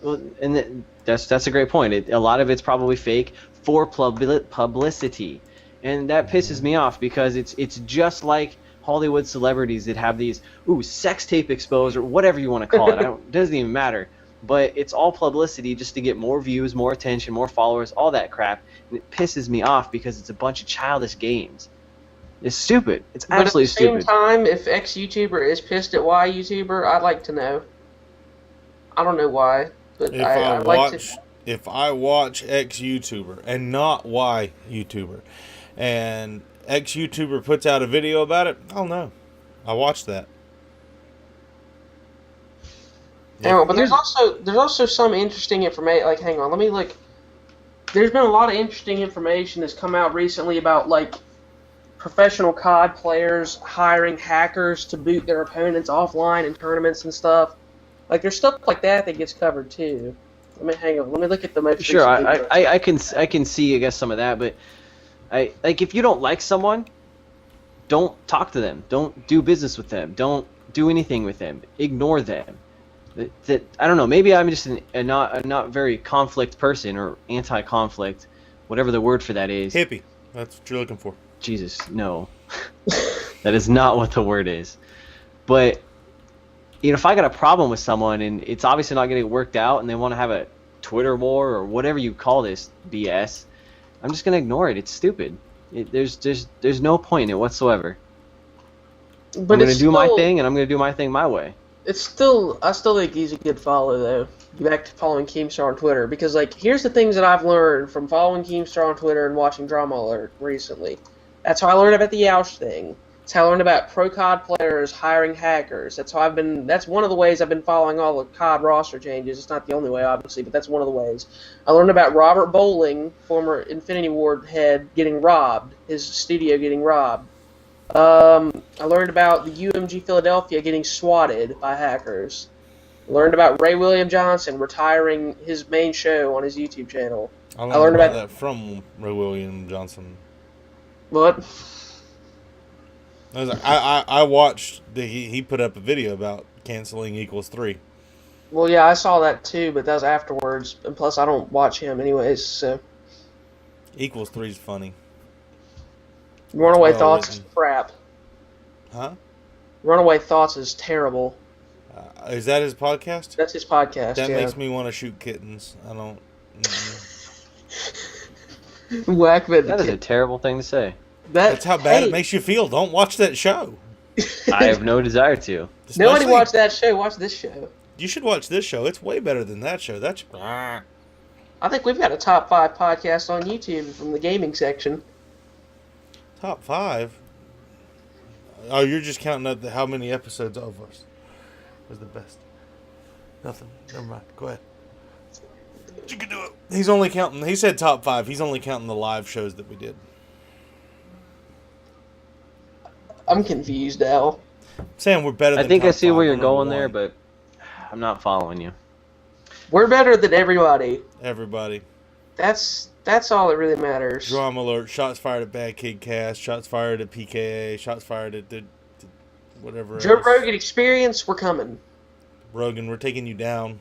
Well, and that's a great point. A lot of it's probably fake for publicity, and that pisses me off, because it's just like Hollywood celebrities that have these sex tape exposed or whatever you want to call it. It doesn't even matter. But it's all publicity just to get more views, more attention, more followers, all that crap. And it pisses me off because it's a bunch of childish games. It's stupid. It's absolutely stupid. But at the same time, if X-YouTuber is pissed at Y-YouTuber, I'd like to know. I don't know why, but I'd like to... If I watch X-YouTuber and not Y-YouTuber, and X-YouTuber puts out a video about it, I'll know. I watched that. Yeah. But there's also some interesting information. Like, hang on, let me look. There's been a lot of interesting information that's come out recently about, like, professional COD players hiring hackers to boot their opponents offline in tournaments and stuff. Like, there's stuff like that gets covered too. Hang on. Let me look at the most. Sure, I can see, I guess, some of that, but if you don't like someone, don't talk to them. Don't do business with them. Don't do anything with them. Ignore them. That I don't know. Maybe I'm just a not very conflict person or anti-conflict, whatever the word for that is. Hippie. That's what you're looking for. Jesus, no. That is not what the word is. But if I got a problem with someone and it's obviously not getting worked out and they want to have a Twitter war or whatever you call this BS, I'm just gonna ignore it. It's stupid. There's no point in it whatsoever. But I'm gonna do my thing, and I'm gonna do my thing my way. I still think he's a good follow, though. Back to following Keemstar on Twitter, because, like, here's the things that I've learned from following Keemstar on Twitter and watching Drama Alert recently. That's how I learned about the Yeousch thing. That's how I learned about pro COD players hiring hackers. That's one of the ways I've been following all the COD roster changes. It's not the only way, obviously, but that's one of the ways. I learned about Robert Bowling, former Infinity Ward head, getting robbed. His studio getting robbed. I learned about the UMG Philadelphia getting swatted by hackers. I learned about Ray William Johnson retiring his main show on his YouTube channel. I learned about that from Ray William Johnson. What? I watched he put up a video about canceling Equals 3. Well, yeah, I saw that too, but that was afterwards. And plus, I don't watch him anyways, so. Equals 3 is funny. Runaway Thoughts is crap. Huh? Runaway Thoughts is terrible. Is that his podcast? That's his podcast. That makes me want to shoot kittens. I don't. Whackman. That is a terrible thing to say. That's how bad it makes you feel. Don't watch that show. I have no desire to. Nobody watch that show. Watch this show. You should watch this show. It's way better than that show. I think we've got a top 5 podcast on YouTube from the gaming section. Top 5? Oh, you're just counting up how many episodes of us was the best. Nothing. Never mind. Go ahead. You can do it. He's only counting. He said top 5. He's only counting the live shows that we did. I'm confused, Al. Saying we're better than I think top I see 5, where you're going there, but I'm not following you. We're better than everybody. Everybody. That's all that really matters. Drama Alert, shots fired at Bad Kid Cast, shots fired at PKA, shots fired at the whatever Joe else. Rogan Experience, we're coming. Rogan, we're taking you down.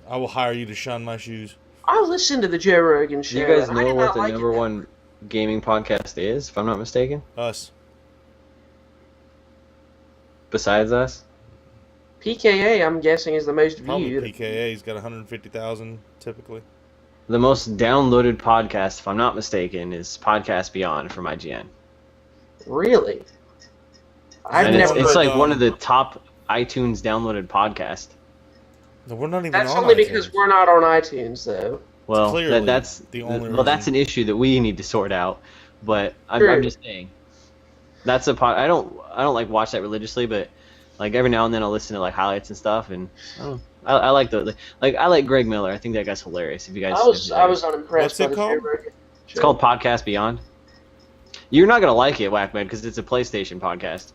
I will hire you to shine my shoes. I listen to the Joe Rogan show. Do you guys know what the number one gaming podcast is, if I'm not mistaken? Us. Besides us? PKA, I'm guessing, is the most viewed. Probably PKA. He's got 150,000 typically. The most downloaded podcast, if I'm not mistaken, is Podcast Beyond from IGN. Really? It's like one of the top iTunes downloaded podcasts. No, we're not even That's on only iTunes. Because we're not on iTunes, though. Well, Clearly, that's the only reason. that's an issue that we need to sort out. But I'm just saying, that's a pod. I don't like watch that religiously, but like every now and then I'll listen to like highlights and stuff, and I like I like Greg Miller. I think that guy's hilarious. If you guys, I was unimpressed. What's it called? It's called Podcast Beyond. You're not gonna like it, Whackman, because it's a PlayStation podcast.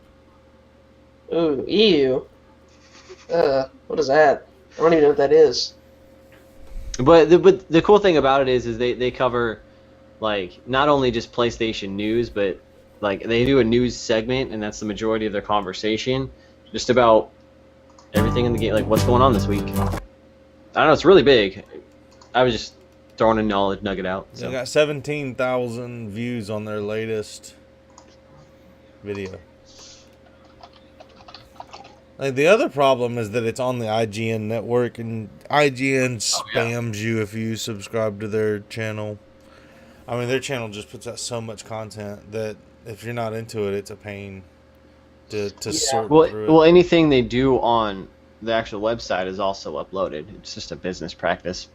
Ooh, ew. What is that? I don't even know what that is. But the cool thing about it is they cover like not only just PlayStation news, but like they do a news segment, and that's the majority of their conversation, just about everything in the game, like what's going on this week. I don't know, it's really big. I was just throwing a knowledge nugget out. So. They got 17,000 views on their latest video. Like, the other problem is that it's on the IGN network, and IGN spams you if you subscribe to their channel. I mean, their channel just puts out so much content that if you're not into it, it's a pain to sort through it. Well, anything they do on the actual website is also uploaded. It's just a business practice.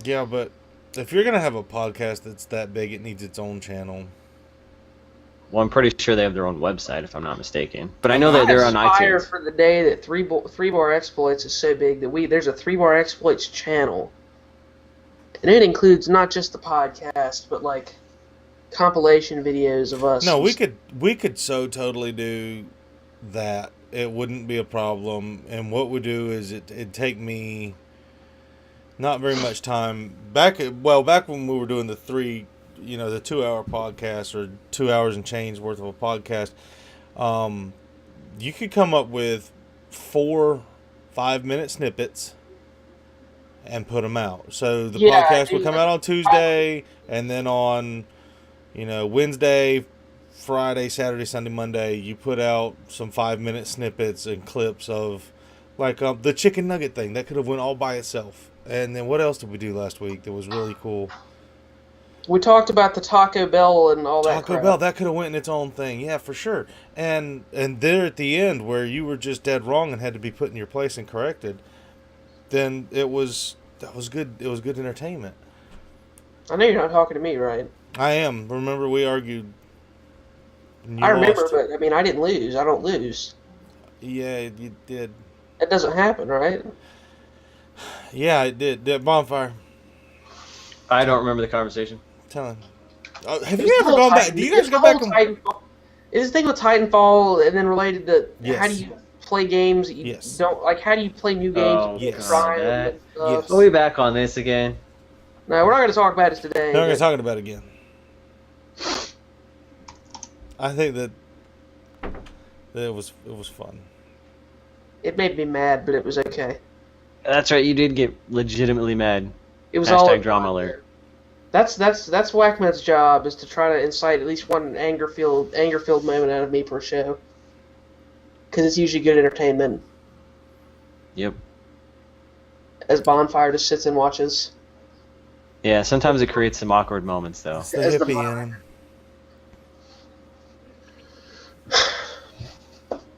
Yeah, but if you're going to have a podcast that's that big, it needs its own channel. Well, I'm pretty sure they have their own website, if I'm not mistaken. But I know that they're on iTunes. I aspire for the day that 3-bar exploits is so big that there's a 3-bar exploits channel, and it includes not just the podcast, but like compilation videos of us. No, we could so totally do that. It wouldn't be a problem. And what we do is it'd take me not very much time. Back when we were doing the 2-hour podcast, or 2 hours and change worth of a podcast, you could come up with 4 5-minute snippets and put them out. So the podcast would come out on Tuesday, and then on Wednesday, Friday, Saturday, Sunday, Monday, you put out some 5-minute snippets and clips of like the chicken nugget thing that could have went all by itself. And then what else did we do last week that was really cool? We talked about the Taco Bell and all that. Taco Bell, that could have went in its own thing, yeah, for sure. And there at the end, where you were just dead wrong and had to be put in your place and corrected, then that was good. It was good entertainment. I know you're not talking to me, right? I am. Remember, we argued. I remember, but I mean, I didn't lose. I don't lose. Yeah, you did. It doesn't happen, right? Yeah, it did. Bondfire. I don't remember the conversation. Tell him. Have you ever gone back? Do you guys go back and... Is this thing with Titanfall and then related to how do you play games that you don't like? How do you play new games? Oh, yes. We'll be back on this again. No, we're not going to talk about it today. We're not going to talk about it again. I think that it was fun. It made me mad, but it was okay. That's right. You did get legitimately mad. It was all drama alert. That's Whackman's job, is to try to incite at least one anger-filled moment out of me per show. Because it's usually good entertainment. Yep. As Bondfire just sits and watches. Yeah, sometimes it creates some awkward moments, though. It's the hippie in him.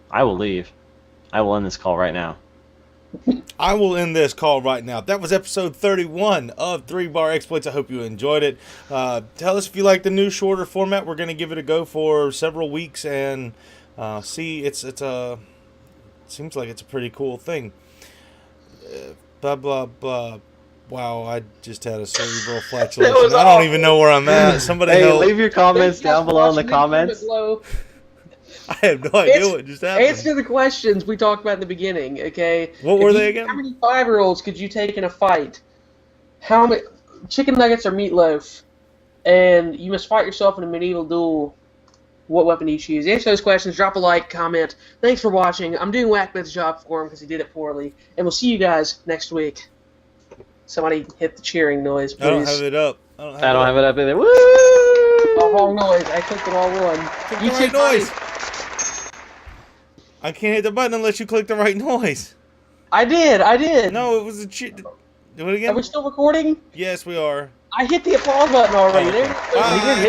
I will leave. I will end this call right now. I will end this call right now. That was episode 31 of 3-Bar Exploits. I hope you enjoyed it. Tell us if you like the new shorter format. We're going to give it a go for several weeks and see. It seems like it's a pretty cool thing. Blah blah blah. Wow, I just had a cerebral flatulation. I don't even know where I'm at. Somebody help. Leave your comments down below in the comments. I have no idea what just happened. Answer the questions we talked about in the beginning, okay? What were they again? How many 5-year-olds could you take in a fight? How many chicken nuggets or meatloaf? And you must fight yourself in a medieval duel. What weapon do you choose? Answer those questions. Drop a like, comment. Thanks for watching. I'm doing Whackman's job for him because he did it poorly. And we'll see you guys next week. Somebody hit the cheering noise, please. I don't have it up. I don't have it up either. Woo! Oh, wrong noise. I clicked the wrong one. Click the right noise. I can't hit the button unless you click the right noise. I did. No, it was a cheat. Do it again. Are we still recording? Yes, we are. I hit the applause button already. Oh, okay.